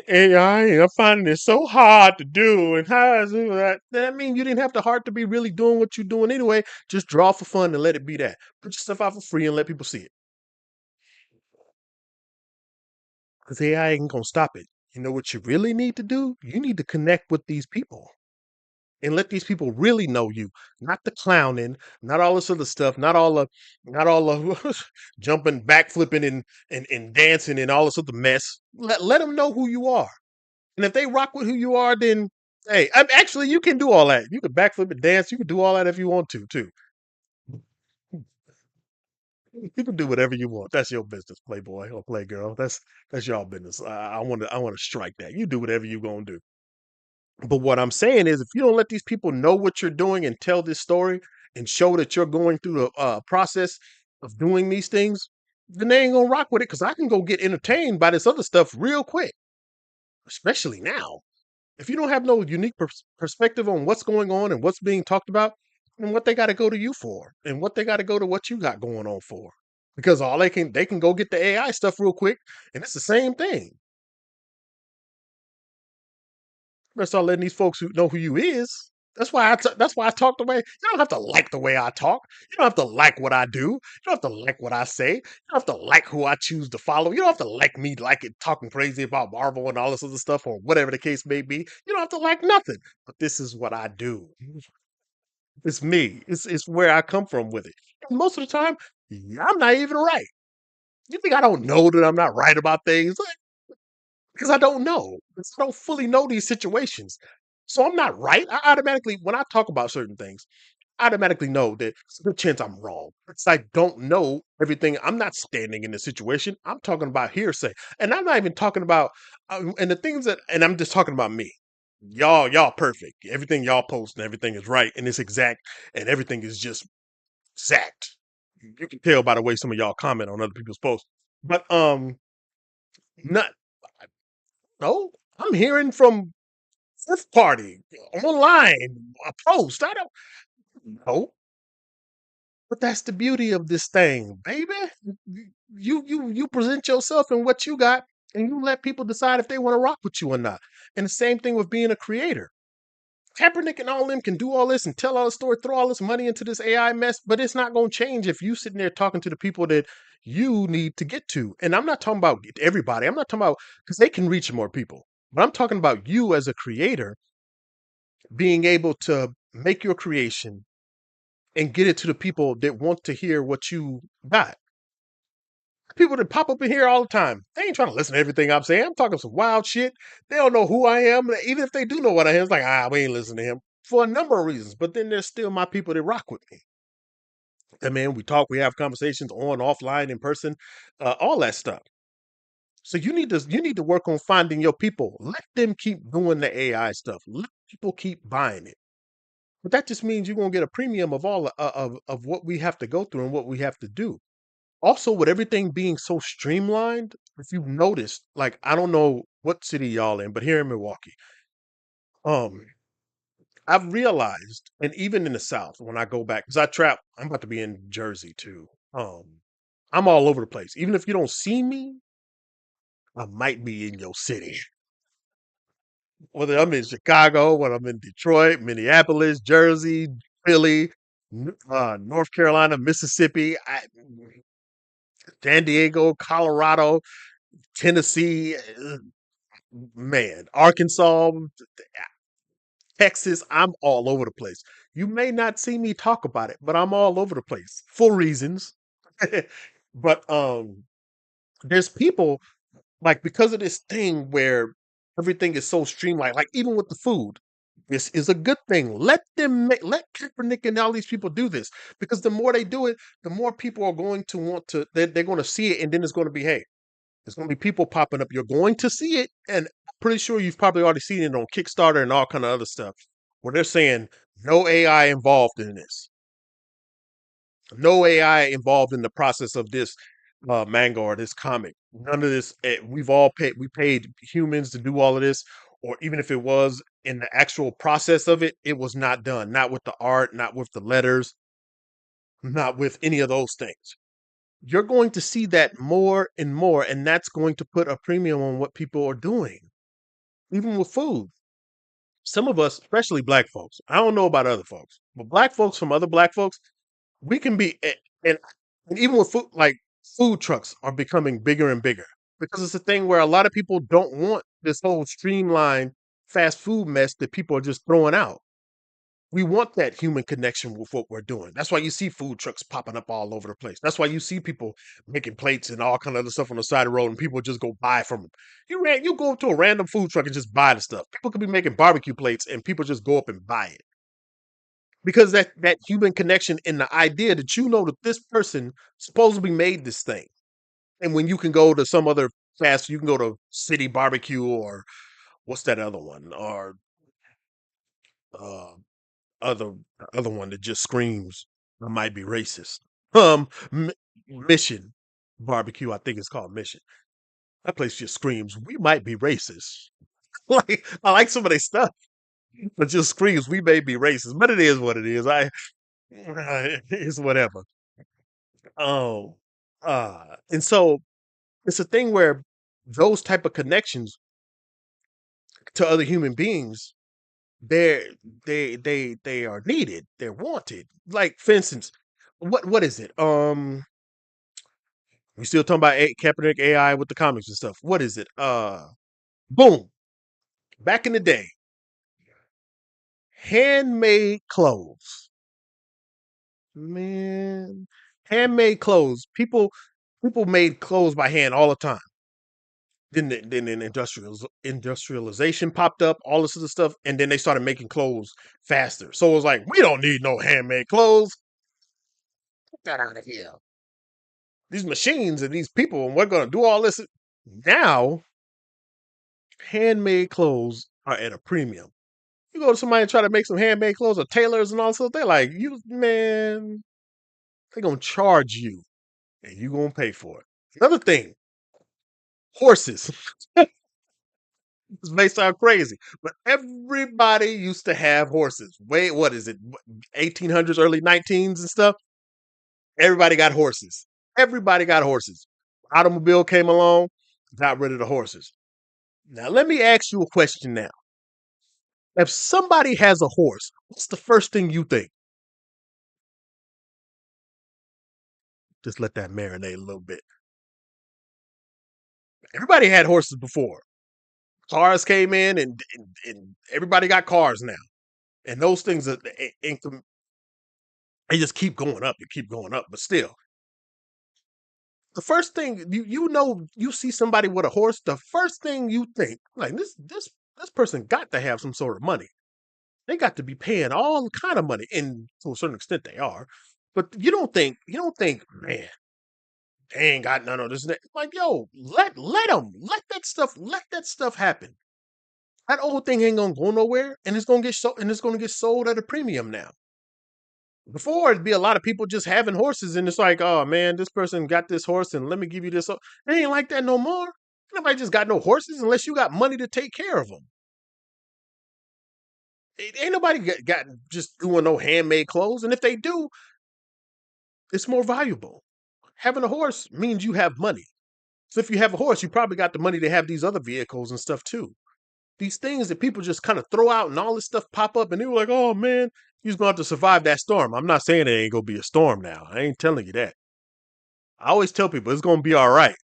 AI, I'm finding it so hard to do, and how is it that? That means you didn't have the heart to be really doing what you're doing anyway. Just draw for fun and let it be that. Put your stuff out for free and let people see it. Because AI ain't gonna stop it. You know what you really need to do? You need to connect with these people and let these people really know you, not the clowning, not all this other stuff, not all the jumping, backflipping, and dancing and all this other mess. Let them know who you are. And if they rock with who you are, then hey, actually you can do all that. You can backflip and dance. You can do all that if you want to too. You can do whatever you want. That's your business, Playboy or Playgirl. That's y'all business. I want to strike that. You do whatever you gonna do. But what I'm saying is, if you don't let these people know what you're doing and tell this story and show that you're going through the process of doing these things, then they ain't gonna rock with it. Because I can go get entertained by this other stuff real quick, especially now. If you don't have no unique perspective on what's going on and what's being talked about, then what they got to go to you for, and what they got to go to what you got going on for, because all they can go get the AI stuff real quick, and it's the same thing. Better start letting these folks who know who you is. That's why I talk the way. You don't have to like the way I talk. You don't have to like what I do. You don't have to like what I say. You don't have to like who I choose to follow. You don't have to like me like it talking crazy about Marvel and all this other stuff or whatever the case may be. You don't have to like nothing. But this is what I do. It's me. It's where I come from with it. And most of the time, yeah, I'm not even right. You think I don't know that I'm not right about things? Because I don't know. 'Cause I don't fully know these situations. So I'm not right. I automatically, when I talk about certain things, I automatically know that there's a good chance I'm wrong. It's I don't know everything. I'm not standing in the situation. I'm talking about hearsay. And I'm not even talking about and the things that and I'm just talking about me. Y'all perfect. Everything y'all post and everything is right and it's exact and everything is just exact. You can tell by the way some of y'all comment on other people's posts. But not no, I'm hearing from fifth party online a post. I don't know. But that's the beauty of this thing, baby. You present yourself and what you got, and you let people decide if they want to rock with you or not. And the same thing with being a creator. Kaepernick and all them can do all this and tell all the story, throw all this money into this AI mess, but it's not going to change if you sitting there talking to the people that you need to get to. And I'm not talking about everybody. I'm not talking about because they can reach more people. But I'm talking about you as a creator being able to make your creation and get it to the people that want to hear what you got. People that pop up in here all the time. They ain't trying to listen to everything I'm saying. I'm talking some wild shit. They don't know who I am. Even if they do know what I am, it's like, we ain't listening to him for a number of reasons. But then there's still my people that rock with me. I mean, we talk, we have conversations on, offline, in person, all that stuff. So you need to work on finding your people. Let them keep doing the AI stuff. Let people keep buying it. But that just means you're gonna get a premium of all of what we have to go through and what we have to do. Also, with everything being so streamlined, if you've noticed, like I don't know what city y'all in, but here in Milwaukee, um, I've realized, and even in the South, when I go back, because I trap, I'm about to be in Jersey too. I'm all over the place. Even if you don't see me, I might be in your city. Whether I'm in Chicago, whether I'm in Detroit, Minneapolis, Jersey, Philly, North Carolina, Mississippi, San Diego, Colorado, Tennessee, man, Arkansas, Texas, I'm all over the place. You may not see me talk about it, but I'm all over the place for reasons. But there's people like because of this thing where everything is so streamlined, like even with the food, this is a good thing. Let Kaepernick and all these people do this because the more they do it, the more people are going to want to. They're going to see it, and then it's going to be, hey, there's going to be people popping up. You're going to see it, and I'm pretty sure you've probably already seen it on Kickstarter and all kind of other stuff, where they're saying no AI involved in this, no AI involved in the process of this manga or this comic. None of this. We've all paid. We paid humans to do all of this, or even if it was in the actual process of it, it was not done. Not with the art, not with the letters, not with any of those things. You're going to see that more and more, and that's going to put a premium on what people are doing, even with food. Some of us, especially black folks, I don't know about other folks, but black folks from other black folks, we can be, and, and even with food, like food trucks are becoming bigger and bigger because it's a thing where a lot of people don't want this whole streamlined fast food mess that people are just throwing out. We want that human connection with what we're doing. That's why you see food trucks popping up all over the place. That's why you see people making plates and all kind of other stuff on the side of the road, and people just go buy from them. You go up to a random food truck and just buy the stuff. People could be making barbecue plates, and people just go up and buy it because that human connection and the idea that you know that this person supposedly made this thing, and when you can go to some other fast, you can go to City Barbecue or what's that other one or uh, other other one that just screams I might be racist. M- Mission Barbecue, I think it's called Mission. That place just screams we might be racist. Like I like some of their stuff, but just screams we may be racist. But it is what it is. It's whatever. Oh, and so it's a thing where those type of connections to other human beings, they're they are needed. They're wanted. Like for instance, what is it? We still talking about Kaepernick AI with the comics and stuff. What is it? Boom. Back in the day, handmade clothes. Man, handmade clothes. People made clothes by hand all the time. Then industrialization popped up, all this other stuff, and then they started making clothes faster. So it was like, we don't need no handmade clothes. Get that out of here. These machines and these people, and we're gonna do all this. Now, handmade clothes are at a premium. You go to somebody and try to make some handmade clothes or tailors and all stuff, they're like, you man, they're gonna charge you and you gonna pay for it. Another thing, horses. This may sound crazy, but everybody used to have horses. Wait, what is it? 1800s, early 19s and stuff. Everybody got horses. Everybody got horses. Automobile came along, got rid of the horses. Now, let me ask you a question now. If somebody has a horse, what's the first thing you think? Just let that marinate a little bit. Everybody had horses before. Cars came in and everybody got cars now. And those things are they just keep going up and keep going up. But still, the first thing you see somebody with a horse, the first thing you think, like this person got to have some sort of money. They got to be paying all kind of money, and to a certain extent they are. But you don't think, man, they ain't got none of this. Like, yo, let them let that stuff happen. That old thing ain't gonna go nowhere, and it's gonna get sold at a premium now. Before it'd be a lot of people just having horses, and it's like, oh man, this person got this horse, and let me give you this. It ain't like that no more. Nobody just got no horses unless you got money to take care of them. Ain't nobody got just doing no handmade clothes, and if they do, it's more valuable. Having a horse means you have money. So if you have a horse, you probably got the money to have these other vehicles and stuff too. These things that people just kind of throw out and all this stuff pop up, and they were like, oh man, you're gonna have to survive that storm. I'm not saying it ain't gonna be a storm now. I ain't telling you that. I always tell people it's gonna be all right.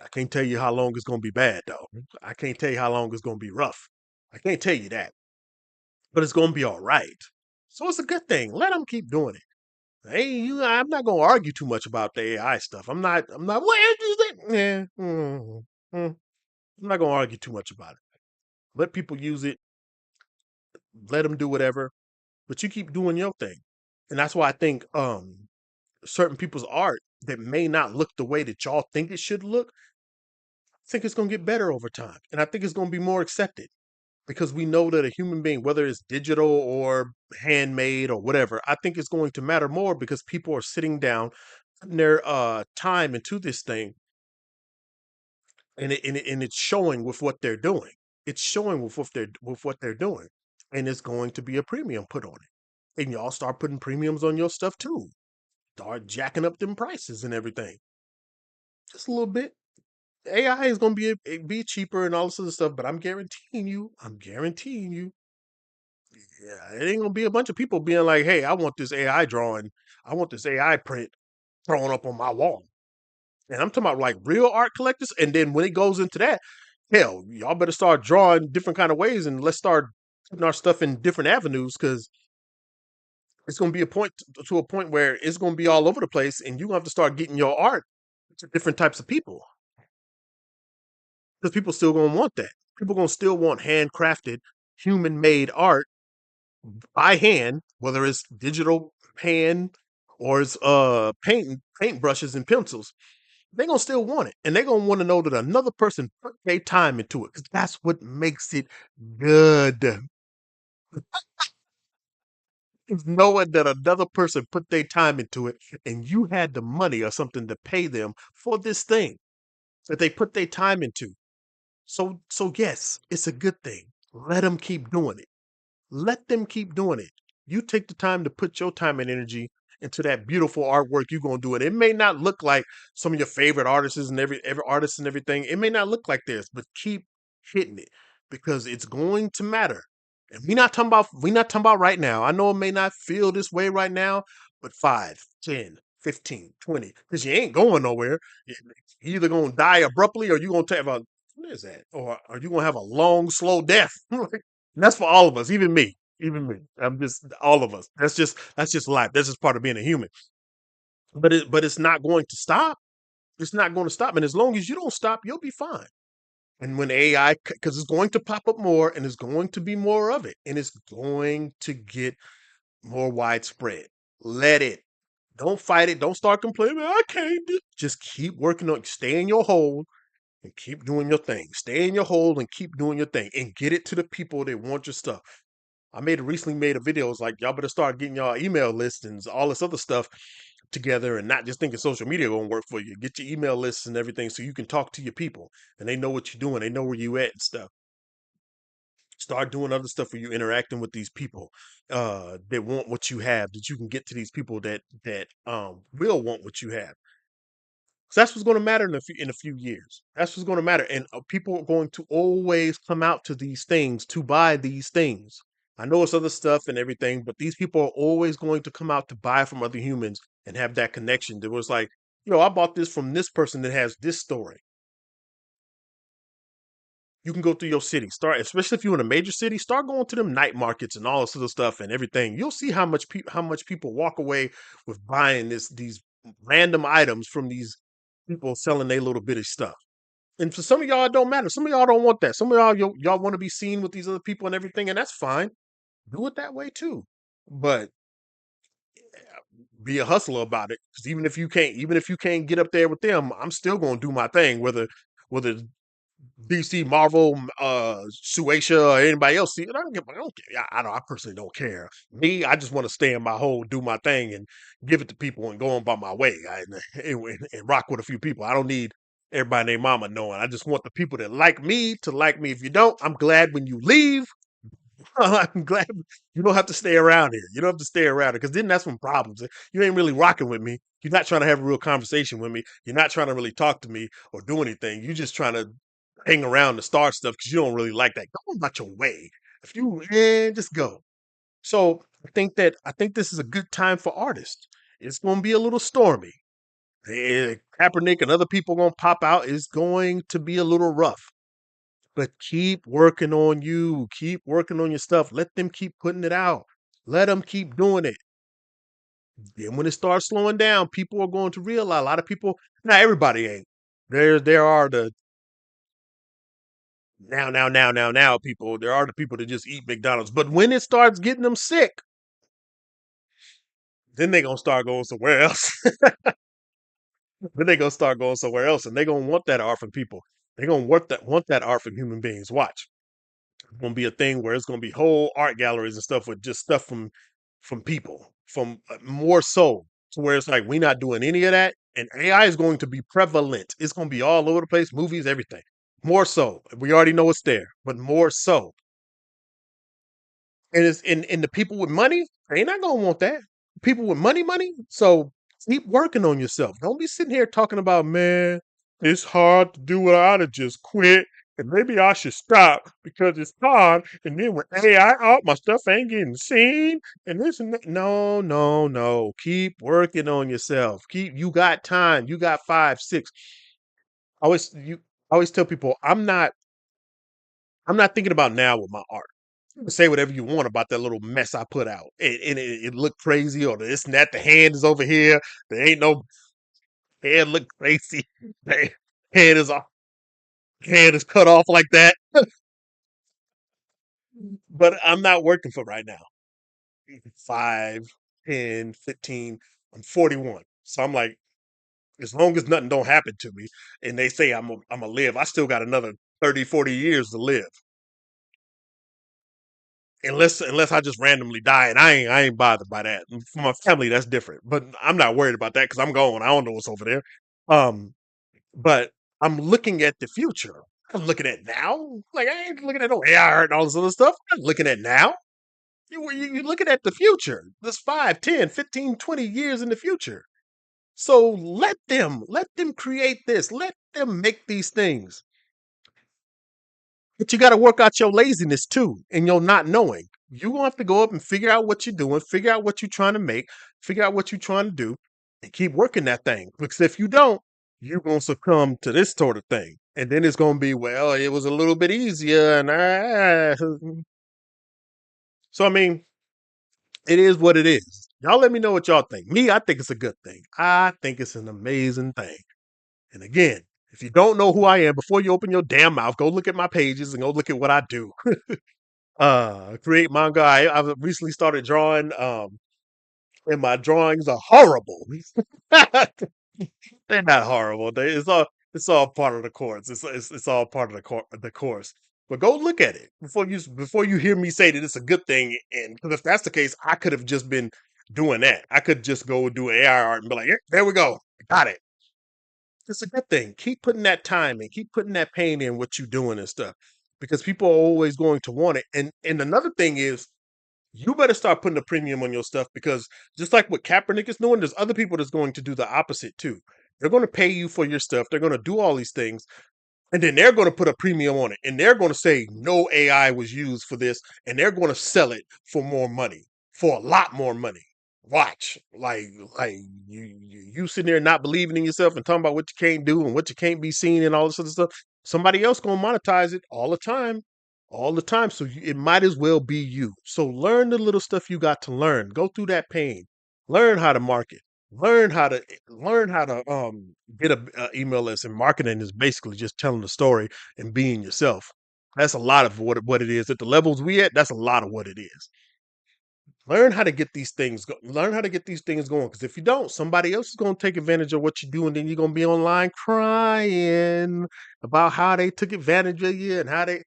I can't tell you how long it's gonna be bad though. I can't tell you how long it's gonna be rough. I can't tell you that, but it's gonna be all right. So it's a good thing. Let them keep doing it. Hey, I'm not gonna argue too much about the AI stuff. I'm not. I'm not. What is it? Yeah. I'm not gonna argue too much about it. Let people use it. Let them do whatever. But you keep doing your thing, and that's why I think certain people's art that may not look the way that y'all think it should look, I think it's gonna get better over time, and I think it's gonna be more accepted because we know that a human being, whether it's digital or handmade or whatever, I think it's going to matter more because people are sitting down, putting their time into this thing, and it's showing with what they're doing. It's showing with what they're doing, and it's going to be a premium put on it. And y'all start putting premiums on your stuff too. Start jacking up them prices and everything, just a little bit. AI is going to be cheaper and all this other stuff, but I'm guaranteeing you, yeah, it ain't gonna be a bunch of people being like, "Hey, I want this AI drawing, I want this AI print thrown up on my wall." And I'm talking about like real art collectors. And then when it goes into that, hell, y'all better start drawing different kind of ways, and let's start putting our stuff in different avenues because it's gonna be a point to a point where it's gonna be all over the place, and you're gonna have to start getting your art to different types of people because people still gonna want that. People gonna still want handcrafted, human made art by hand, whether it's digital hand or it's paint brushes and pencils. They're gonna still want it, and they're gonna want to know that another person put their time into it because that's what makes it good. Is knowing that another person put their time into it, and you had the money or something to pay them for this thing that they put their time into. So yes, it's a good thing. Let them keep doing it. Let them keep doing it. You take the time to put your time and energy into that beautiful artwork you're gonna do it. It may not look like some of your favorite artists and every artist and everything. It may not look like this, but keep hitting it because it's going to matter. And we're not talking about right now. I know it may not feel this way right now, but 5, 10, 15, 20, because you ain't going nowhere. You're either gonna die abruptly or you're gonna have a what is that? Or are you gonna have a long, slow death? And that's for all of us, even me. Even me. I'm just all of us. That's just life. That's just part of being a human. But it's not going to stop. It's not going to stop. And as long as you don't stop, you'll be fine. And when AI, because it's going to pop up more, and there's going to be more of it, and it's going to get more widespread. Let it. Don't fight it. Don't start complaining. I can't do. Just keep working on. Stay in your hole and keep doing your thing. Stay in your hole and keep doing your thing, and get it to the people that want your stuff. I recently made a video. It's like y'all better start getting y'all email lists and all this other stuff together, and not just thinking social media gonna work for you. Get your email lists and everything so you can talk to your people and they know what you're doing. They know where you at and stuff. Start doing other stuff where you interacting with these people that want what you have, that you can get to these people that will want what you have. So that's what's going to matter in a few years. That's what's going to matter, and people are going to always come out to these things to buy these things. I know it's other stuff and everything, but these people are always going to come out to buy from other humans and have that connection. There was like, I bought this from this person that has this story. You can go through your city, start, especially if you're in a major city, start going to them night markets and all this other stuff and everything. You'll see how much people walk away with buying these random items from these people selling their little bit of stuff. And for some of y'all, it don't matter. Some of y'all don't want that. Some of y'all want to be seen with these other people and everything, and that's fine. Do it that way too. But be a hustler about it. Because even if you can't get up there with them, I'm still gonna do my thing. Whether DC, Marvel, Suecia, or anybody else see it, I don't care. I personally don't care. Me, I just want to stay in my hole, do my thing, and give it to people and go on by my way, and rock with a few people. I don't need everybody and their mama knowing. I just want the people that like me to like me. If you don't, I'm glad when you leave. I'm glad you don't have to stay around here. You don't have to stay around here because then that's when problems. You ain't really rocking with me. You're not trying to have a real conversation with me. You're not trying to really talk to me or do anything. You're just trying to hang around to start stuff because you don't really like that. Go about your way. If you just go. So I think this is a good time for artists. It's going to be a little stormy. Kaepernick and other people going to pop out. It's going to be a little rough. But keep working on you. Keep working on your stuff. Let them keep putting it out. Let them keep doing it. Then when it starts slowing down, people are going to realize a lot of people, not everybody ain't. There are the now people. There are the people that just eat McDonald's. But when it starts getting them sick, then they're gonna start going somewhere else. Then they're gonna start going somewhere else and they're gonna want that art from people. They're gonna want that art from human beings. Watch. Gonna be a thing where it's gonna be whole art galleries and stuff with just stuff from people, from more so to where it's like we're not doing any of that, and AI is going to be prevalent. It's gonna be all over the place, movies, everything. More so, we already know it's there, but more so, and the people with money, they not gonna want that. People with money. So keep working on yourself. Don't be sitting here talking about, man, it's hard to do what I ought to just quit. And maybe I should stop because it's hard. And then when AI out, my stuff ain't getting seen. And this and that. No, no, no. Keep working on yourself. You got time. You got 5, 6. I always tell people I'm not thinking about now with my art. You can say whatever you want about that little mess I put out. It looked crazy, or this and that. The hand is over here. There ain't no hand look crazy. The hand is off. Hand is cut off like that. But I'm not working for right now. 5, 10, 15. I'm 41. So I'm like, as long as nothing don't happen to me, and they say I'm a live, I still got another 30, 40 years to live. Unless I just randomly die, and I ain't bothered by that. And for my family, that's different. But I'm not worried about that because I'm going. I don't know what's over there. Um, but I'm looking at the future. I'm looking at now. Like I ain't looking at no AI and all this other stuff. I'm not looking at now. You're looking at the future. This 5, 10, 15, 20 years in the future. So let them create this. Let them make these things. But you got to work out your laziness too and your not knowing. You're going to have to go up and figure out what you're doing, figure out what you're trying to make, figure out what you're trying to do, and keep working that thing. Because if you don't, you're going to succumb to this sort of thing. And then it's going to be, well, it was a little bit easier. And So I mean, it is what it is. Y'all let me know what y'all think. Me, I think it's a good thing. I think it's an amazing thing. And again, if you don't know who I am, before you open your damn mouth, go look at my pages and go look at what I do. Create manga. I've recently started drawing. And my drawings are horrible. They're not horrible. It's all part of the course. It's all part of the course. But go look at it before you hear me say that it's a good thing. And because if that's the case, I could have just been doing that. I could just go do AI art and be like, "Yeah, there we go, got it." It's a good thing. Keep putting that time in. Keep putting that pain in what you're doing and stuff, because people are always going to want it. And another thing is, you better start putting a premium on your stuff, because just like what Kaepernick is doing, there's other people that's going to do the opposite too. They're going to pay you for your stuff. They're going to do all these things, and then they're going to put a premium on it, and they're going to say no AI was used for this, and they're going to sell it for more money, for a lot more money. Watch, like you sitting there not believing in yourself and talking about what you can't do and what you can't be seen and all this other stuff. Somebody else gonna monetize it all the time. So it might as well be you. So learn the little stuff you got to learn. Go through that pain. Learn how to market. Learn how to get a email list. And marketing is basically just telling the story and being yourself. That's a lot of what it is. At the levels we at, that's a lot of what it is. Learn how to get these things learn how to get these things going, because if you don't, somebody else is going to take advantage of what you do, and then you're going to be online crying about how they took advantage of you and how they.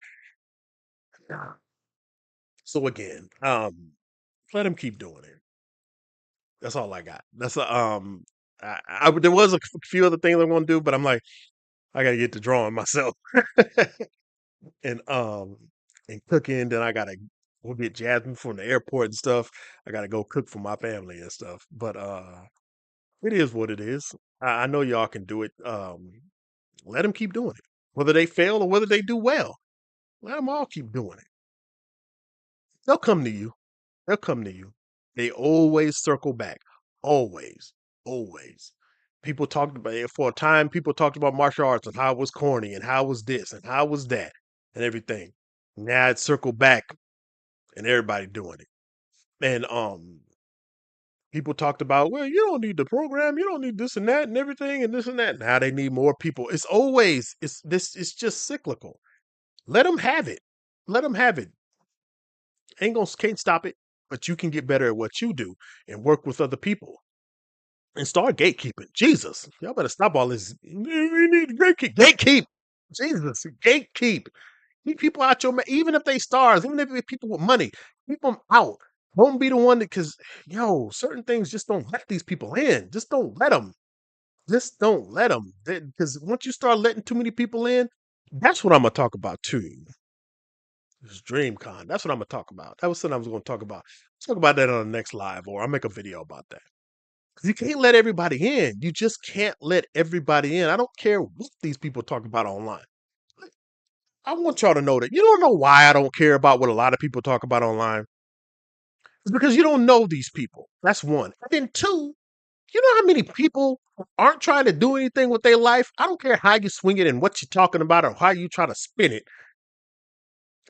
So again, let them keep doing it. That's all I got. That's a there was a few other things I'm going to do, but I'm like, I got to get to drawing myself. and and cooking. Then I gotta go get Jasmine from the airport and stuff. I gotta go cook for my family and stuff. But it is what it is. I know y'all can do it. Let them keep doing it, whether they fail or whether they do well. Let them all keep doing it. They'll come to you. They'll come to you. They always circle back. Always, always. People talked about it for a time. People talked about martial arts and how it was corny and how it was this and how it was that and everything. Now it's circled back and everybody doing it. And people talked about, well, you don't need the program, you don't need this and that and everything and this and that. Now they need more people. It's just cyclical. Let them have it. Let them have it. Can't stop it, but you can get better at what you do and work with other people and start gatekeeping. Jesus, y'all better stop all this. We need to gatekeep. Jesus, gatekeep. Keep people out your even if they stars, even if they people with money, keep them out. Don't be the one that, because certain things just don't let these people in. Just don't let them. Just don't let them. Because once you start letting too many people in, that's what I'm gonna talk about too. This DreamCon. That's what I'm gonna talk about. That was something I was gonna talk about. Let's talk about that on the next live, or I'll make a video about that. 'Cause you can't let everybody in. You just can't let everybody in. I don't care what these people talk about online. I want y'all to know that. You don't know why I don't care about what a lot of people talk about online. It's because you don't know these people. That's one. And then two, you know how many people aren't trying to do anything with their life? I don't care how you swing it and what you're talking about or how you try to spin it.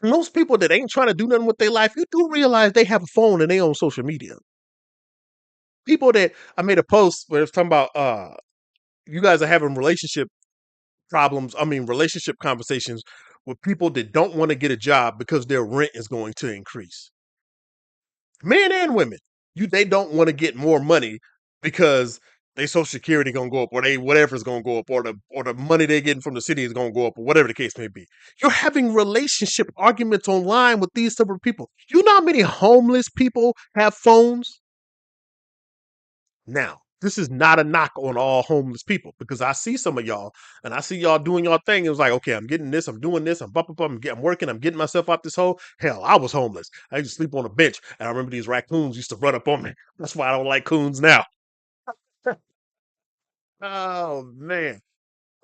Most people that ain't trying to do nothing with their life, you do realize they have a phone and they on social media. People that I made a post where it's talking about you guys are having relationship problems, I mean relationship conversations with people that don't want to get a job because their rent is going to increase. Men and women. They don't want to get more money because their social security gonna go up, or they whatever's gonna go up, or the money they're getting from the city is gonna go up, or whatever the case may be. You're having relationship arguments online with these type of people. You know how many homeless people have phones? Now, this is not a knock on all homeless people, because I see some of y'all and I see y'all doing y'all thing. It was like, okay, I'm getting this, I'm doing this, I'm working, I'm getting myself out this hole. Hell, I was homeless. I used to sleep on a bench, and I remember these raccoons used to run up on me. That's why I don't like coons now. Oh man,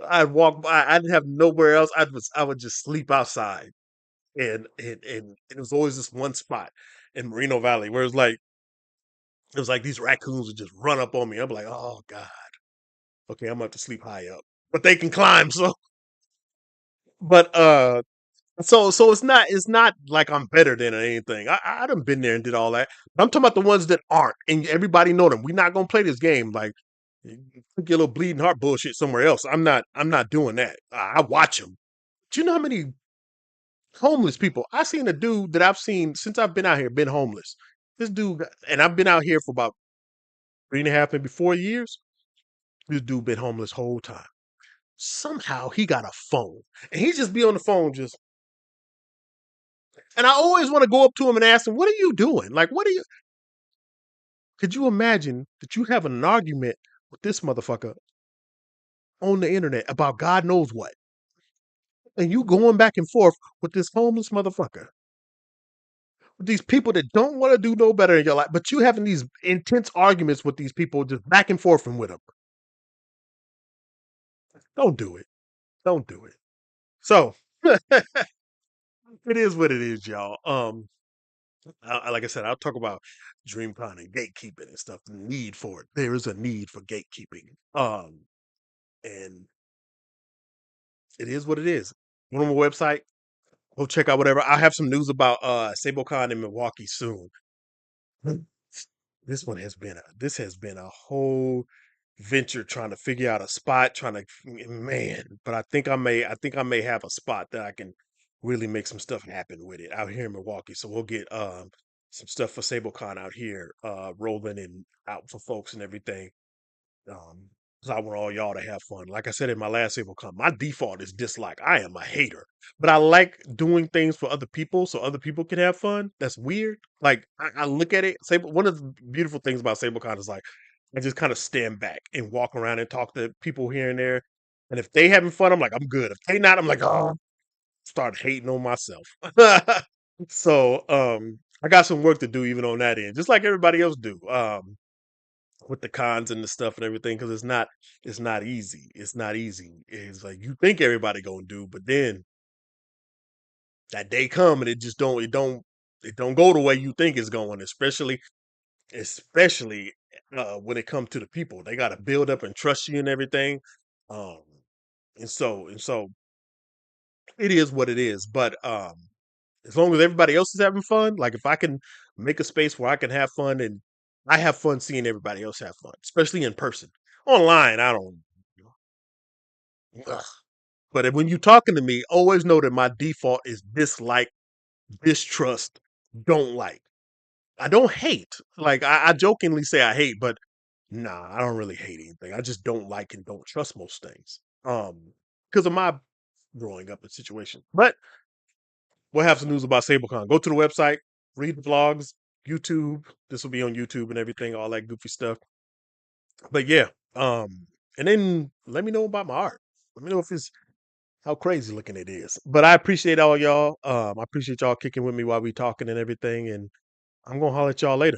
I'd walk by. I didn't have nowhere else. I would just sleep outside, and it was always this one spot in Moreno Valley where it was like these raccoons would just run up on me. I'm like, oh god. Okay, I'm gonna have to sleep high up, but they can climb. So, but So it's not like I'm better than or anything. I done been there and did all that. But I'm talking about the ones that aren't, and everybody know them. We're not gonna play this game. Like you get a little bleeding heart bullshit somewhere else. I'm not doing that. I watch them. Do you know how many homeless people? I seen a dude that I've seen since I've been out here, been homeless. This dude, and I've been out here for about 3.5, maybe 4 years. This dude been homeless whole time. Somehow he got a phone, and he just be on the phone just. And I always want to go up to him and ask him, "What are you doing? Like, what are you?" Could you imagine that you having an argument with this motherfucker on the internet about God knows what, and you going back and forth with this homeless motherfucker, with these people that don't want to do no better in your life, but you having these intense arguments with these people just back and forth and with them. Don't do it. Don't do it. So it is what it is, y'all. Like I said, I'll talk about DreamCon and gatekeeping and stuff. The need for it. There is a need for gatekeeping. And it is what it is. Go on my website, go check out whatever. I'll have some news about SableCon in Milwaukee soon. This has been a whole venture trying to figure out a spot, trying to man, but I think I may have a spot that I can really make some stuff happen with it out here in Milwaukee. So we'll get some stuff for SableCon out here rolling and out for folks and everything. Um, 'Cause I want all y'all to have fun. Like I said in my last Able Come, my default is dislike. I am a hater, but I like doing things for other people so other people can have fun. That's weird. Like I look at it. Sable. One of the beautiful things about SableCon is like I just kind of stand back and walk around and talk to people here and there. And if they having fun, I'm like, I'm good. If they not, I'm like, oh, start hating on myself. So I got some work to do even on that end, just like everybody else do. With the cons and the stuff and everything because it's not easy. It's not easy. It's like you think everybody gonna do, but then that day come and it don't go the way you think it's going, especially when it comes to the people. They gotta build up and trust you and everything. Um and so it is what it is. But as long as everybody else is having fun, like if I can make a space where I can have fun and I have fun seeing everybody else have fun, especially in person. Online, I don't. Ugh. But when you talking to me, always know that my default is dislike, distrust, don't like. I don't hate. Like I jokingly say I hate, but nah, I don't really hate anything. I just don't like and don't trust most things. Because of my growing up in situation. But we'll have some news about SableCon. Go to the website, read the vlogs, YouTube. This will be on YouTube and everything, all that goofy stuff. But yeah, and then let me know about my art. Let me know if it's how crazy looking it is. But I appreciate all y'all. I appreciate y'all kicking with me while we talking and everything. And I'm gonna holler at y'all later.